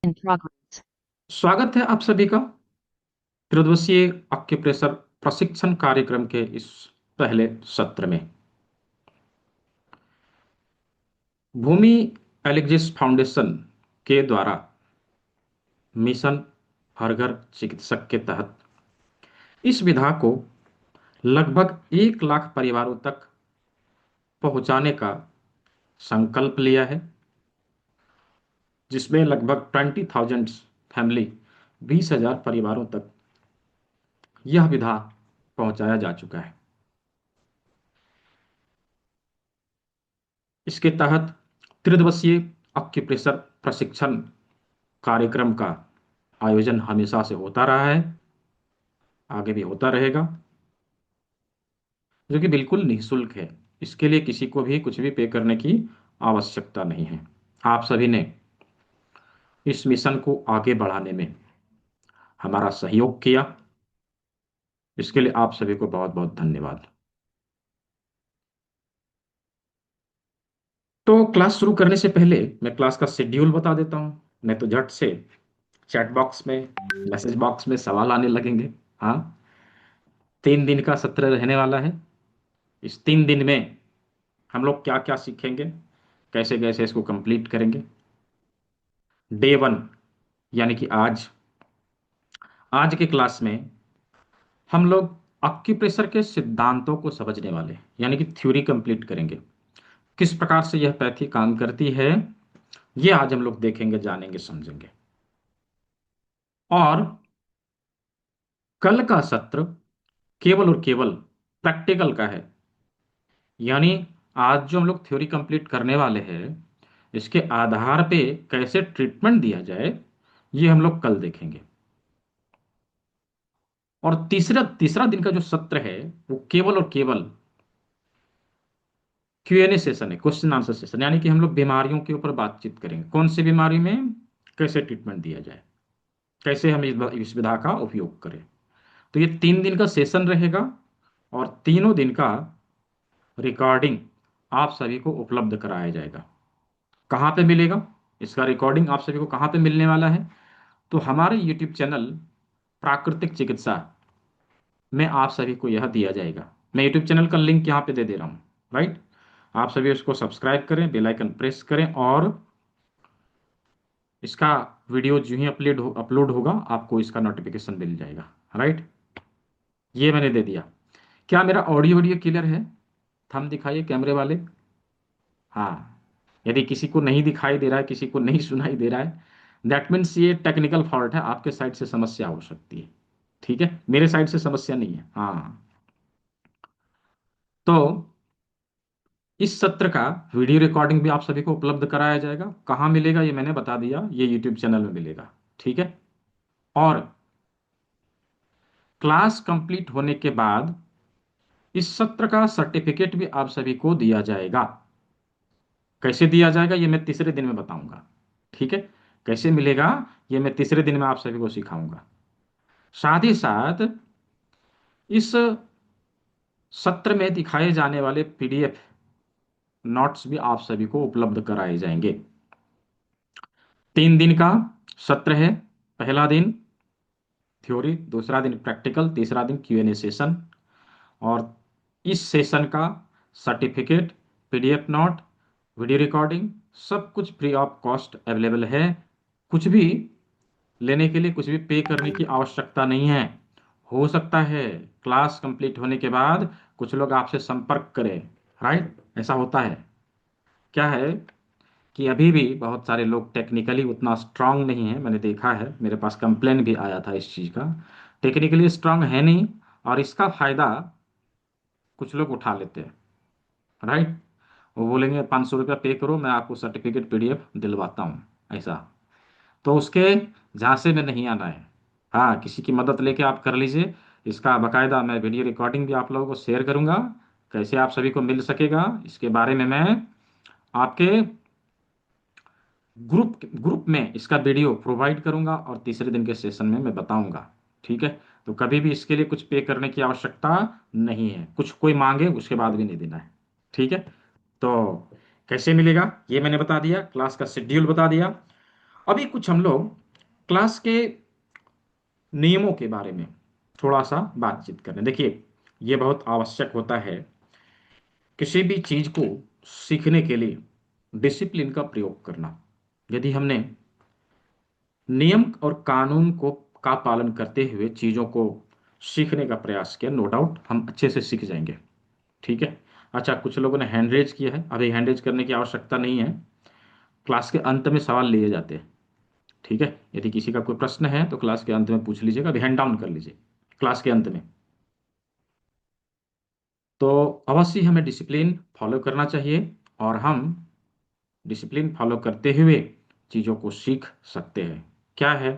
In progress. स्वागत है आप सभी का त्रिदिवसीय एक्यूप्रेशर प्रशिक्षण कार्यक्रम के इस पहले सत्र में। भूमि एलिजिस फाउंडेशन के द्वारा मिशन हर घर चिकित्सक के तहत इस विधा को लगभग 1 लाख परिवारों तक पहुंचाने का संकल्प लिया है, जिसमें लगभग 20,000 फैमिली 20,000 परिवारों तक यह विधा पहुंचाया जा चुका है। इसके तहत त्रिदिवसीय एक्यूप्रेशर प्रशिक्षण कार्यक्रम का आयोजन हमेशा से होता रहा है, आगे भी होता रहेगा, जो कि बिल्कुल निःशुल्क है। इसके लिए किसी को भी कुछ भी पे करने की आवश्यकता नहीं है। आप सभी ने इस मिशन को आगे बढ़ाने में हमारा सहयोग किया, इसके लिए आप सभी को बहुत बहुत धन्यवाद। तो क्लास शुरू करने से पहले मैं क्लास का शेड्यूल बता देता हूं, नहीं तो झट से चैट बॉक्स में, मैसेज बॉक्स में सवाल आने लगेंगे। हाँ, 3 दिन का सत्र रहने वाला है। इस 3 दिन में हम लोग क्या क्या सीखेंगे, कैसे कैसे इसको कंप्लीट करेंगे। डे 1 यानी कि आज आज के क्लास में हम लोग एक्यूप्रेशर के सिद्धांतों को समझने वाले हैं, यानी कि थ्योरी कंप्लीट करेंगे। किस प्रकार से यह पैथी काम करती है, ये आज हम लोग देखेंगे, जानेंगे, समझेंगे। और कल का सत्र केवल और केवल प्रैक्टिकल का है, यानी आज जो हम लोग थ्योरी कंप्लीट करने वाले हैं, इसके आधार पे कैसे ट्रीटमेंट दिया जाए, ये हम लोग कल देखेंगे। और तीसरा तीसरा दिन का जो सत्र है, वो केवल और केवल क्यूएनए सेशन है, क्वेश्चन आंसर सेशन, यानी कि हम लोग बीमारियों के ऊपर बातचीत करेंगे। कौन सी बीमारी में कैसे ट्रीटमेंट दिया जाए, कैसे हम इस विधा का उपयोग करें। तो ये 3 दिन का सेशन रहेगा, और तीनों दिन का रिकॉर्डिंग आप सभी को उपलब्ध कराया जाएगा। कहाँ पे मिलेगा इसका रिकॉर्डिंग, आप सभी को कहाँ पे मिलने वाला है? तो हमारे यूट्यूब चैनल प्राकृतिक चिकित्सा में आप सभी को यह दिया जाएगा। मैं यूट्यूब चैनल का लिंक यहाँ पे दे दे रहा हूँ, राइट। आप सभी उसको सब्सक्राइब करें, बेल आइकन प्रेस करें, और इसका वीडियो जो ही अपलोड होगा, आपको इसका नोटिफिकेशन मिल जाएगा, राइट। ये मैंने दे दिया। क्या मेरा ऑडियो वीडियो क्लियर है? थंब दिखाइए कैमरे वाले। हाँ, यदि किसी को नहीं दिखाई दे रहा है, किसी को नहीं सुनाई दे रहा है, दैट मीन्स ये टेक्निकल फॉल्ट है, आपके साइड से समस्या हो सकती है। ठीक है, मेरे साइड से समस्या नहीं है। हाँ, तो इस सत्र का वीडियो रिकॉर्डिंग भी आप सभी को उपलब्ध कराया जाएगा। कहाँ मिलेगा ये मैंने बता दिया, ये यूट्यूब चैनल में मिलेगा। ठीक है। और क्लास कंप्लीट होने के बाद इस सत्र का सर्टिफिकेट भी आप सभी को दिया जाएगा। कैसे दिया जाएगा ये मैं तीसरे दिन में बताऊंगा। ठीक है, कैसे मिलेगा ये मैं तीसरे दिन में आप सभी को सिखाऊंगा। साथ ही साथ इस सत्र में दिखाए जाने वाले पीडीएफ नोट्स भी आप सभी को उपलब्ध कराए जाएंगे। 3 दिन का सत्र है। पहला दिन थ्योरी, दूसरा दिन प्रैक्टिकल, तीसरा दिन क्यूएनए सेशन। और इस सेशन का certificate, PDF note, video recording, सब कुछ फ्री ऑफ कॉस्ट अवेलेबल है। कुछ भी लेने के लिए, कुछ भी पे करने की आवश्यकता नहीं है। हो सकता है क्लास कंप्लीट होने के बाद कुछ लोग आपसे संपर्क करें, राइट, ऐसा होता है। क्या है कि अभी भी बहुत सारे लोग टेक्निकली उतना स्ट्रांग नहीं है, मैंने देखा है, मेरे पास कंप्लेन भी आया था इस चीज़ का। टेक्निकली स्ट्रांग है नहीं, और इसका फायदा कुछ लोग उठा लेते हैं, राइट। वो बोलेंगे 500 रुपया पे करो, मैं आपको सर्टिफिकेट पीडीएफ दिलवाता हूँ, ऐसा। तो उसके झांसे में नहीं आना है। हाँ, किसी की मदद लेके आप कर लीजिए। इसका बकायदा मैं वीडियो रिकॉर्डिंग भी आप लोगों को शेयर करूंगा। कैसे आप सभी को मिल सकेगा, इसके बारे में मैं आपके ग्रुप में इसका वीडियो प्रोवाइड करूंगा, और तीसरे दिन के सेशन में मैं बताऊंगा। ठीक है। तो कभी भी इसके लिए कुछ पे करने की आवश्यकता नहीं है, कुछ कोई मांगे उसके बाद भी नहीं देना है। ठीक है। तो कैसे मिलेगा ये मैंने बता दिया, क्लास का शेड्यूल बता दिया। अभी कुछ हम लोग क्लास के नियमों के बारे में थोड़ा सा बातचीत करें। देखिए, ये बहुत आवश्यक होता है किसी भी चीज को सीखने के लिए डिसिप्लिन का प्रयोग करना। यदि हमने नियम और कानून को का पालन करते हुए चीजों को सीखने का प्रयास किया, नो डाउट हम अच्छे से सीख जाएंगे। ठीक है। अच्छा, कुछ लोगों ने हैंड रेज किया है, अभी हैंड रेज करने की आवश्यकता नहीं है, क्लास के अंत में सवाल लिए जाते हैं। ठीक है, यदि किसी का कोई प्रश्न है तो क्लास के अंत में पूछ लीजिएगा, अभी हैंड डाउन कर लीजिए क्लास के अंत में। तो अवश्य हमें डिसिप्लिन फॉलो करना चाहिए, और हम डिसिप्लिन फॉलो करते हुए चीज़ों को सीख सकते हैं। क्या है?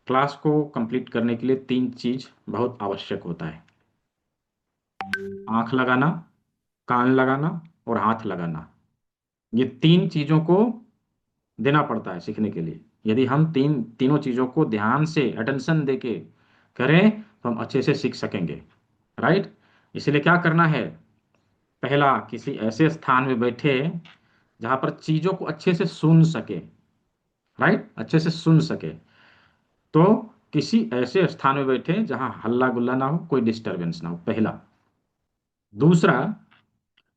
क्लास को कंप्लीट करने के लिए तीन चीज बहुत आवश्यक होता है: आंख लगाना, कान लगाना और हाथ लगाना। ये तीन चीजों को देना पड़ता है सीखने के लिए। यदि हम तीनों चीजों को ध्यान से अटेंशन देके करें तो हम अच्छे से सीख सकेंगे। राइट। इसलिए क्या करना है? पहला, किसी ऐसे स्थान में बैठे जहां पर चीजों को अच्छे से सुन सके। राइट, अच्छे से सुन सके। तो किसी ऐसे स्थान में बैठे जहां हल्ला गुल्ला ना हो, कोई डिस्टरबेंस ना हो, पहला। दूसरा,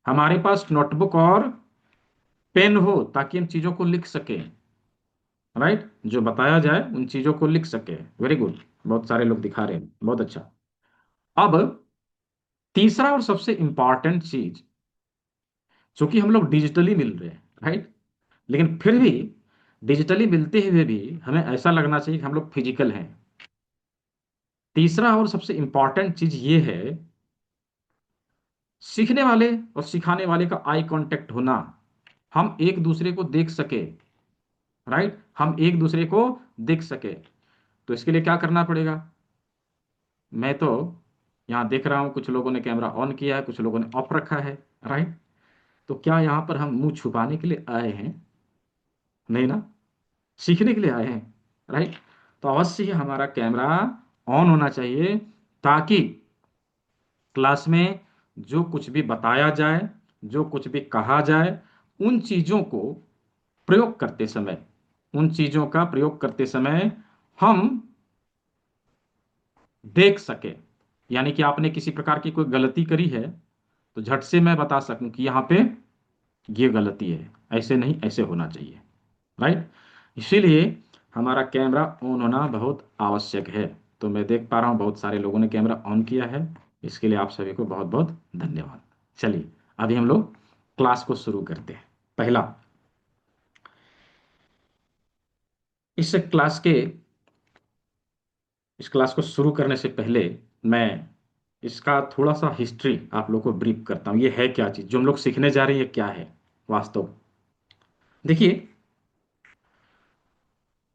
हमारे पास नोटबुक और पेन हो ताकि हम चीजों को लिख सकें। राइट, जो बताया जाए उन चीजों को लिख सके। वेरी गुड, बहुत सारे लोग दिखा रहे हैं, बहुत अच्छा। अब तीसरा और सबसे इंपॉर्टेंट चीज, चूंकि हम लोग डिजिटली मिल रहे हैं, राइट, लेकिन फिर भी डिजिटली मिलते हुए भी हमें ऐसा लगना चाहिए कि हम लोग फिजिकल हैं। तीसरा और सबसे इंपॉर्टेंट चीज ये है, सीखने वाले और सिखाने वाले का आई कांटेक्ट होना। हम एक दूसरे को देख सके। राइट, हम एक दूसरे को देख सके। तो इसके लिए क्या करना पड़ेगा? मैं तो यहाँ देख रहा हूँ कुछ लोगों ने कैमरा ऑन किया है, कुछ लोगों ने ऑफ रखा है। राइट। तो क्या यहाँ पर हम मुंह छुपाने के लिए आए हैं? नहीं ना, सीखने के लिए आए हैं। राइट। तो अवश्य ही हमारा कैमरा ऑन होना चाहिए, ताकि क्लास में जो कुछ भी बताया जाए, जो कुछ भी कहा जाए, उन चीजों को प्रयोग करते समय, उन चीजों का प्रयोग करते समय हम देख सके। यानी कि आपने किसी प्रकार की कोई गलती करी है तो झट से मैं बता सकूं कि यहाँ पे ये गलती है, ऐसे नहीं, ऐसे होना चाहिए। राइट। इसीलिए हमारा कैमरा ऑन होना बहुत आवश्यक है। तो मैं देख पा रहा हूँ बहुत सारे लोगों ने कैमरा ऑन किया है, इसके लिए आप सभी को बहुत बहुत धन्यवाद। चलिए, अभी हम लोग क्लास को शुरू करते हैं। पहला, इस क्लास के इस क्लास को शुरू करने से पहले मैं इसका थोड़ा सा हिस्ट्री आप लोग को ब्रीफ करता हूँ। ये है क्या चीज़ जो हम लोग सीखने जा रहे हैं, ये क्या है वास्तव। देखिए,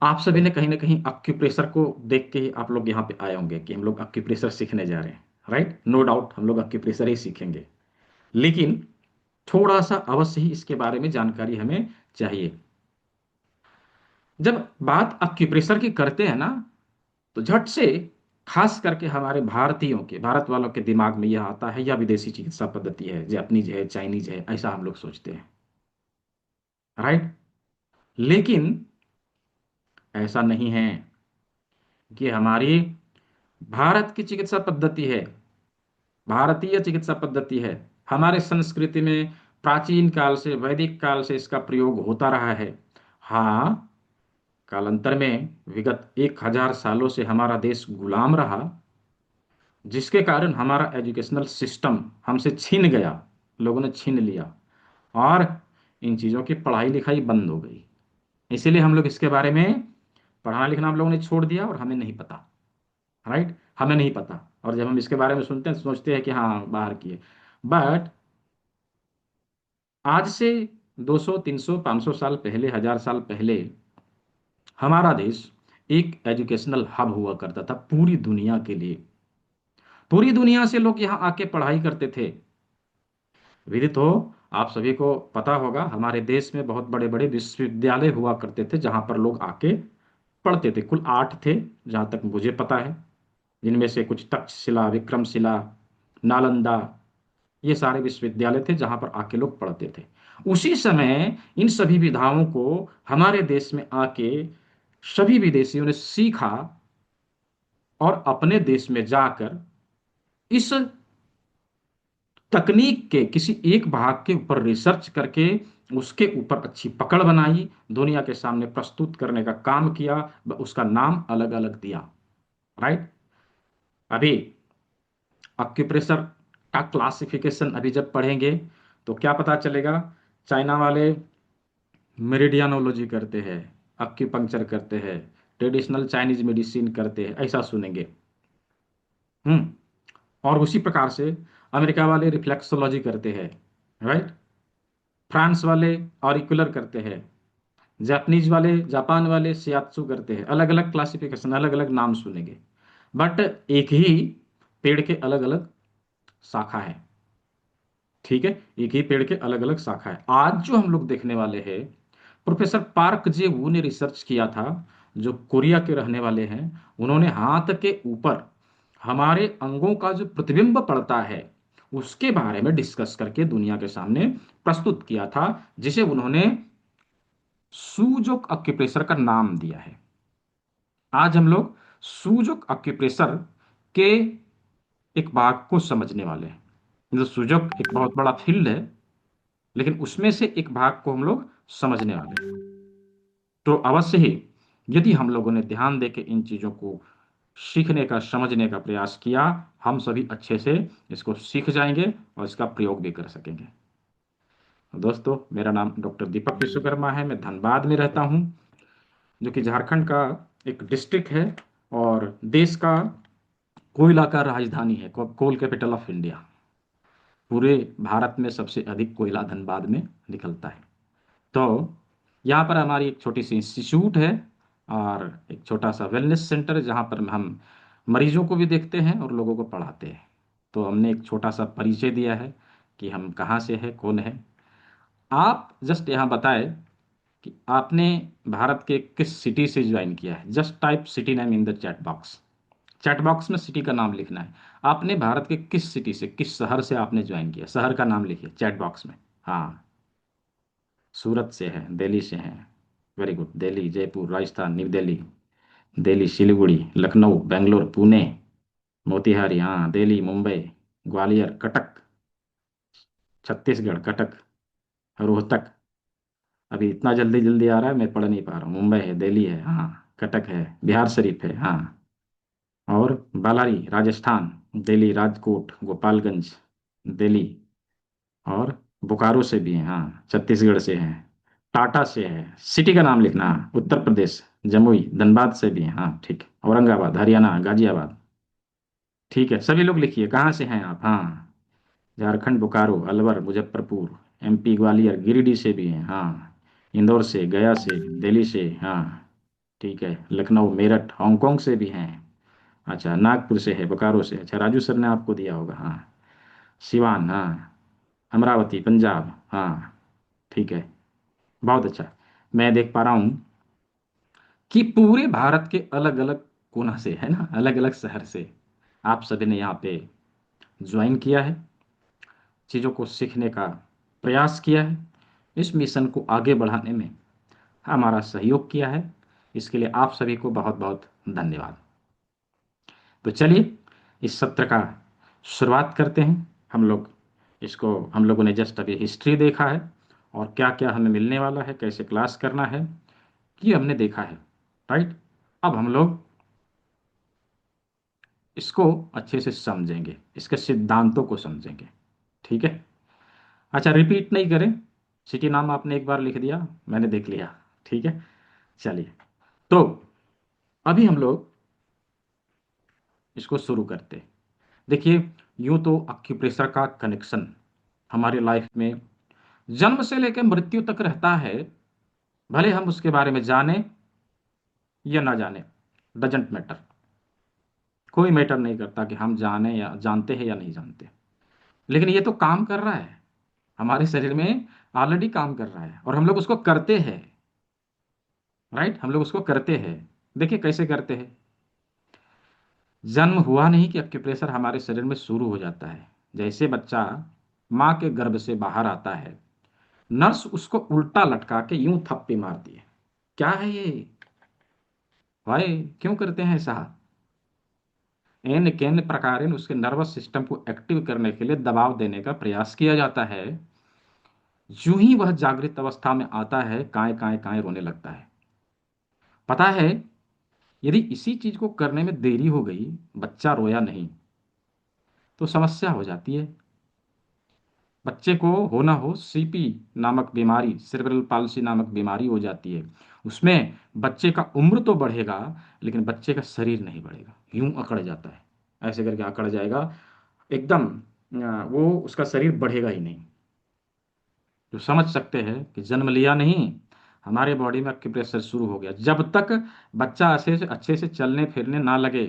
आप सभी ने कहीं ना कहीं अक्यूप्रेशर को देख के ही आप लोग यहाँ पे आए होंगे कि हम लोग अक्यूप्रेशर सीखने जा रहे हैं। राइट, नो डाउट हम लोग अक्यूप्रेशर ही सीखेंगे, लेकिन थोड़ा सा अवश्य ही इसके बारे में जानकारी हमें चाहिए। जब बात अक्यूप्रेशर की करते हैं ना, तो झट से खास करके हमारे भारतीयों के, भारत वालों के दिमाग में यह आता है या विदेशी चिकित्सा पद्धति है, जापानीज है, चाइनीज है, ऐसा हम लोग सोचते हैं। राइट। लेकिन ऐसा नहीं है कि हमारी भारत की चिकित्सा पद्धति है, भारतीय चिकित्सा पद्धति है। हमारे संस्कृति में प्राचीन काल से, वैदिक काल से इसका प्रयोग होता रहा है। हाँ, कालांतर में विगत 1000 सालों से हमारा देश गुलाम रहा, जिसके कारण हमारा एजुकेशनल सिस्टम हमसे छीन गया, लोगों ने छीन लिया, और इन चीज़ों की पढ़ाई लिखाई बंद हो गई। इसीलिए हम लोग इसके बारे में पढ़ना लिखना हम लोगों ने छोड़ दिया, और हमें नहीं पता। राइट, हमें नहीं पता। और जब हम इसके बारे में सुनते हैं तो सोचते हैं कि हाँ बाहर की है। बट आज से 200 300 500 साल पहले, 1000 साल पहले हमारा देश एक एजुकेशनल हब हुआ करता था पूरी दुनिया के लिए। पूरी दुनिया से लोग यहाँ आके पढ़ाई करते थे। विदित हो, आप सभी को पता होगा, हमारे देश में बहुत बड़े बड़े विश्वविद्यालय हुआ करते थे जहाँ पर लोग आके पढ़ते थे। कुल 8 थे जहाँ तक मुझे पता है, जिनमें से कुछ तक्षशिला, विक्रमशिला, नालंदा, ये सारे विश्वविद्यालय थे जहाँ पर आके लोग पढ़ते थे। उसी समय इन सभी विधाओं को हमारे देश में आके सभी विदेशियों ने सीखा और अपने देश में जाकर इस तकनीक के किसी एक भाग के ऊपर रिसर्च करके उसके ऊपर अच्छी पकड़ बनाई, दुनिया के सामने प्रस्तुत करने का काम किया, उसका नाम अलग अलग दिया। राइट। अभी अक्यूप्रेशर का क्लासिफिकेशन अभी जब पढ़ेंगे तो क्या पता चलेगा। चाइना वाले मेरिडियानोलॉजी करते हैं, अक्यूपंक्चर करते हैं, ट्रेडिशनल चाइनीज मेडिसिन करते हैं, ऐसा सुनेंगे। हम्म। और उसी प्रकार से अमेरिका वाले रिफ्लेक्सोलॉजी करते हैं। राइट। फ्रांस वाले ऑरिकुलर करते हैं, जापानीज वाले, जापान वाले शियात्सु करते हैं। अलग अलग क्लासिफिकेशन, अलग अलग नाम सुनेंगे, बट एक ही पेड़ के अलग अलग शाखा है। ठीक है, एक ही पेड़ के अलग अलग शाखा है। आज जो हम लोग देखने वाले हैं, प्रोफेसर पार्क जे वू ने रिसर्च किया था, जो कोरिया के रहने वाले हैं। उन्होंने हाथ के ऊपर हमारे अंगों का जो प्रतिबिंब पड़ता है उसके बारे में डिस्कस करके दुनिया के सामने प्रस्तुत किया था, जिसे उन्होंने सूजोक अक्यूप्रेशर का नाम दिया है। आज हम लोग सूजोक अक्यूप्रेशर के एक भाग को समझने वाले हैं। जो सूजोक एक बहुत बड़ा फील्ड है, लेकिन उसमें से एक भाग को हम लोग समझने वाले हैं। तो अवश्य ही यदि हम लोगों ने ध्यान देके इन चीजों को सीखने का, समझने का प्रयास किया, हम सभी अच्छे से इसको सीख जाएंगे और इसका प्रयोग भी कर सकेंगे। दोस्तों, मेरा नाम डॉक्टर दीपक विश्वकर्मा है। मैं धनबाद में रहता हूँ, जो कि झारखंड का एक डिस्ट्रिक्ट है और देश का कोयला का राजधानी है, कोल कैपिटल ऑफ इंडिया। पूरे भारत में सबसे अधिक कोयला धनबाद में निकलता है। तो यहाँ पर हमारी एक छोटी सी इंस्टीट्यूट है और एक छोटा सा वेलनेस सेंटर है, जहाँ पर हम मरीजों को भी देखते हैं और लोगों को पढ़ाते हैं। तो हमने एक छोटा सा परिचय दिया है कि हम कहाँ से हैं, कौन है। आप जस्ट यहाँ बताएं कि आपने भारत के किस सिटी से ज्वाइन किया है। Just type city name in the chat box. Chat box में सिटी का नाम लिखना है। आपने भारत के किस सिटी से, किस शहर से आपने ज्वाइन किया, शहर का नाम लिखिए चैट बॉक्स में। हाँ, सूरत से है, दिल्ली से हैं। Very good. Delhi, Jaipur, Rajasthan, new Delhi, Delhi, Siliguri, Lucknow, Bangalore, Pune, Motihari, हाँ, दिल्ली, मुंबई, ग्वालियर, कटक, छत्तीसगढ़, कटक, रोहतक। अभी इतना जल्दी जल्दी आ रहा है, मैं पढ़ नहीं पा रहा हूँ। मुंबई है, दिल्ली है, हाँ, कटक है, बिहार शरीफ है, हाँ, और बालारी, राजस्थान, दिल्ली, राजकोट, गोपालगंज, दिल्ली, और बोकारो से भी हैं, हाँ, छत्तीसगढ़ से हैं, टाटा से है। सिटी का नाम लिखना। उत्तर प्रदेश, जमुई, धनबाद से भी हैं, हाँ, ठीक है, औरंगाबाद, हरियाणा, गाजियाबाद। ठीक है, सभी लोग लिखिए कहाँ से हैं आप। हाँ, झारखंड, बोकारो, अलवर, मुजफ्फरपुर, एमपी, ग्वालियर, गिरिडीह से भी हैं, हाँ, इंदौर से, गया से, दिल्ली से, हाँ, ठीक है, लखनऊ, मेरठ, हांगकांग से भी हैं। अच्छा, नागपुर से है, बोकारो से। अच्छा, राजू सर ने आपको दिया होगा, हाँ, सिवान, हाँ, अमरावती, पंजाब, हाँ, ठीक है, बहुत अच्छा। मैं देख पा रहा हूँ कि पूरे भारत के अलग अलग कोना से, है ना, अलग अलग शहर से आप सभी ने यहाँ पे ज्वाइन किया है, चीज़ों को सीखने का प्रयास किया है, इस मिशन को आगे बढ़ाने में हमारा सहयोग किया है। इसके लिए आप सभी को बहुत बहुत धन्यवाद। तो चलिए, इस सत्र का शुरुआत करते हैं। हम लोगों ने जस्ट अभी हिस्ट्री देखा है और क्या क्या हमें मिलने वाला है, कैसे क्लास करना है, ये हमने देखा है। राइट। अब हम लोग इसको अच्छे से समझेंगे, इसके सिद्धांतों को समझेंगे। ठीक है। अच्छा, रिपीट नहीं करें। सिटी नाम आपने एक बार लिख दिया, मैंने देख लिया। ठीक है, चलिए। तो अभी हम लोग इसको शुरू करते हैं। देखिए, यूं तो अक्यूप्रेशर का कनेक्शन हमारी लाइफ में जन्म से लेकर मृत्यु तक रहता है। भले हम उसके बारे में जाने या ना जाने, डजेंट मैटर। कोई मैटर नहीं करता कि हम जाने या जानते हैं या नहीं जानते, लेकिन ये तो काम कर रहा है हमारे शरीर में, ऑलरेडी काम कर रहा है और हम लोग उसको करते हैं। राइट, हम लोग उसको करते हैं। देखिए कैसे करते हैं। जन्म हुआ नहीं कि एक्यूप्रेशर हमारे शरीर में शुरू हो जाता है। जैसे बच्चा माँ के गर्भ से बाहर आता है, नर्स उसको उल्टा लटका के यूं थप्पी मार दिए। क्या है ये भाई, क्यों करते हैं ऐसा? एन केन प्रकारेण उसके नर्वस सिस्टम को एक्टिव करने के लिए दबाव देने का प्रयास किया जाता है। यूं ही वह जागृत अवस्था में आता है, काय काय काय रोने लगता है। पता है, यदि इसी चीज को करने में देरी हो गई, बच्चा रोया नहीं, तो समस्या हो जाती है। बच्चे को हो ना हो सीपी नामक बीमारी, सेरेब्रल पाल्सी नामक बीमारी हो जाती है। उसमें बच्चे का उम्र तो बढ़ेगा, लेकिन बच्चे का शरीर नहीं बढ़ेगा, यूं अकड़ जाता है, ऐसे करके अकड़ जाएगा एकदम। वो उसका शरीर बढ़ेगा ही नहीं। जो समझ सकते हैं कि जन्म लिया नहीं, हमारे बॉडी में एक्यूप्रेशर शुरू हो गया, जब तक बच्चा अच्छे से चलने फिरने ना लगे,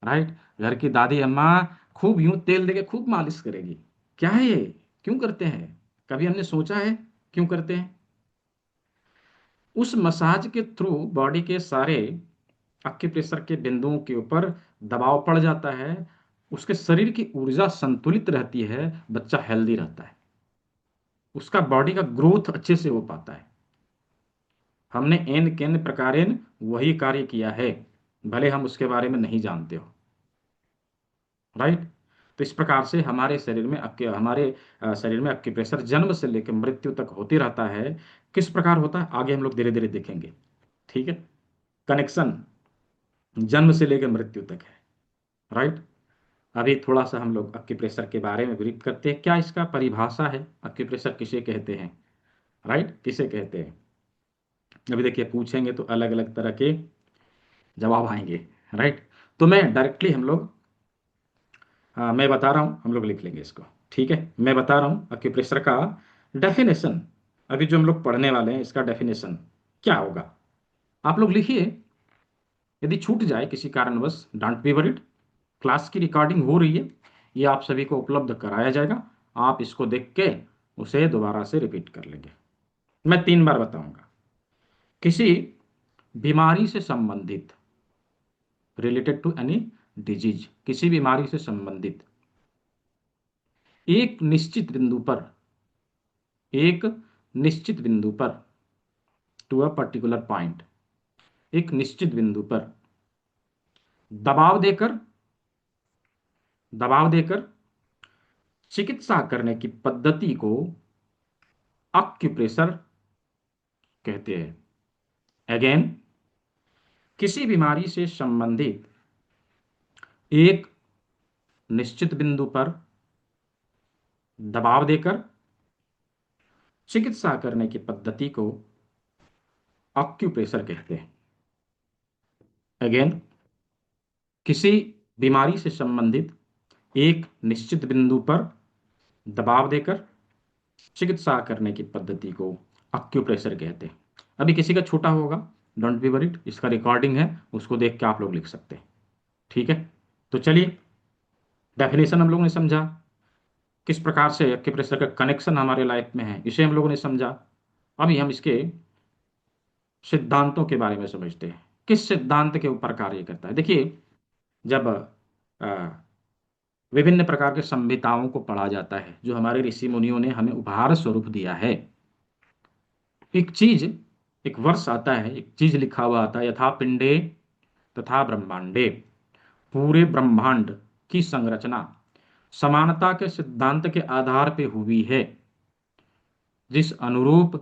राइट। घर की दादी अम्मा खूब यूं तेल देके खूब मालिश करेगी। क्या है ये, क्यों करते हैं? कभी हमने सोचा है क्यों करते हैं? उस मसाज के थ्रू बॉडी के सारे एक्यूप्रेशर के बिंदुओं के ऊपर दबाव पड़ जाता है, उसके शरीर की ऊर्जा संतुलित रहती है, बच्चा हेल्दी रहता है, उसका बॉडी का ग्रोथ अच्छे से हो पाता है। हमने एन केन प्रकारेण वही कार्य किया है, भले हम उसके बारे में नहीं जानते हो, राइट। तो इस प्रकार से हमारे शरीर में एक्यूप्रेशर जन्म से लेकर मृत्यु तक होती रहता है। किस प्रकार होता है आगे हम लोग धीरे धीरे देखेंगे, ठीक है। कनेक्शन जन्म से लेकर मृत्यु तक है, राइट। अभी थोड़ा सा हम लोग एक्यूप्रेशर के बारे में ब्रीफ करते हैं, क्या इसका परिभाषा है, एक्यूप्रेशर किसे कहते हैं, राइट, किसे कहते हैं। अभी देखिए पूछेंगे तो अलग अलग तरह के जवाब आएंगे, राइट। तो मैं डायरेक्टली हम लोग, हाँ मैं बता रहा हूँ, हम लोग लिख लेंगे इसको, ठीक है। मैं बता रहा हूँ एक्यूप्रेशर का डेफिनेशन। अभी जो हम लोग पढ़ने वाले हैं इसका डेफिनेशन क्या होगा, आप लोग लिखिए। यदि छूट जाए किसी कारणवश, डोंट बी वरीड, क्लास की रिकॉर्डिंग हो रही है, ये आप सभी को उपलब्ध कराया जाएगा। आप इसको देख के उसे दोबारा से रिपीट कर लेंगे। मैं 3 बार बताऊंगा। किसी बीमारी से संबंधित, रिलेटेड टू एनी डिजीज, किसी बीमारी से संबंधित एक निश्चित बिंदु पर, एक निश्चित बिंदु पर, टू अ पर्टिकुलर पॉइंट, एक निश्चित बिंदु पर दबाव देकर, दबाव देकर चिकित्सा करने की पद्धति को अक्यूप्रेशर कहते हैं। अगेन, किसी बीमारी से संबंधित एक निश्चित बिंदु पर दबाव देकर चिकित्सा करने की पद्धति को अक्यूप्रेशर कहते हैं। अगेन, किसी बीमारी से संबंधित एक निश्चित बिंदु पर दबाव देकर चिकित्सा करने की पद्धति को अक्यूप्रेशर कहते हैं। अभी किसी का छोटा होगा, डोंट बी वरीड, इसका रिकॉर्डिंग है, उसको देख के आप लोग लिख सकते हैं, ठीक है। तो चलिए, डेफिनेशन हम लोगों ने समझा, किस प्रकार से एक्यूप्रेशर का कनेक्शन हमारे लाइफ में है इसे हम लोगों ने समझा। अभी हम इसके सिद्धांतों के बारे में समझते हैं, किस सिद्धांत के ऊपर कार्य करता है। देखिए, जब अ, विभिन्न प्रकार के संहिताओं को पढ़ा जाता है जो हमारे ऋषि मुनियों ने हमें उपहार स्वरूप दिया है, एक चीज, एक वर्ष आता है, एक चीज लिखा हुआ आता है, यथा पिंडे तथा ब्रह्मांडे, पूरे ब्रह्मांड की संरचना समानता के सिद्धांत के आधार पे हुई है। जिस अनुरूप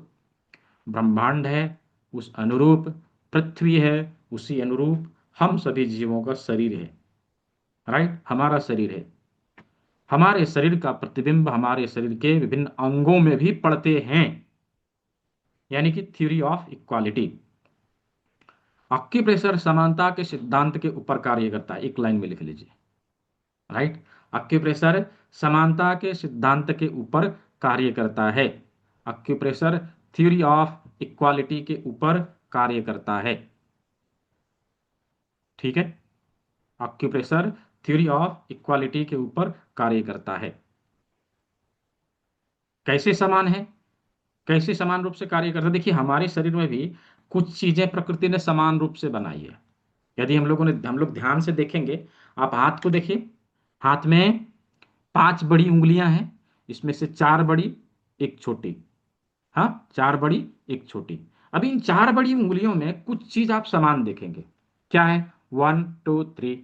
ब्रह्मांड है, उस अनुरूप पृथ्वी है, उसी अनुरूप हम सभी जीवों का शरीर है, राइट, हमारा शरीर है। हमारे शरीर का प्रतिबिंब हमारे शरीर के विभिन्न अंगों में भी पड़ते हैं, यानी कि थ्योरी ऑफ इक्वालिटी। एक्यूप्रेशर समानता के सिद्धांत के ऊपर कार्य करता है, एक लाइन में लिख लीजिए, राइट। एक्यूप्रेशर समानता के सिद्धांत के ऊपर कार्य करता है, एक्यूप्रेशर थ्योरी ऑफ इक्वालिटी के ऊपर कार्य करता है, ठीक है। एक्यूप्रेशर थ्योरी ऑफ इक्वालिटी के ऊपर कार्य करता है। कैसे समान है, कैसे समान रूप से कार्य करता है? देखिए, हमारे शरीर में भी कुछ चीजें प्रकृति ने समान रूप से बनाई है। यदि हम लोग ध्यान से देखेंगे, आप हाथ को देखिए, हाथ में 5 बड़ी उंगलियां हैं, इसमें से 4 बड़ी, एक छोटी, हाँ, 4 बड़ी 1 छोटी। अभी इन 4 बड़ी उंगलियों में कुछ चीज आप समान देखेंगे। क्या है? 1 2 3,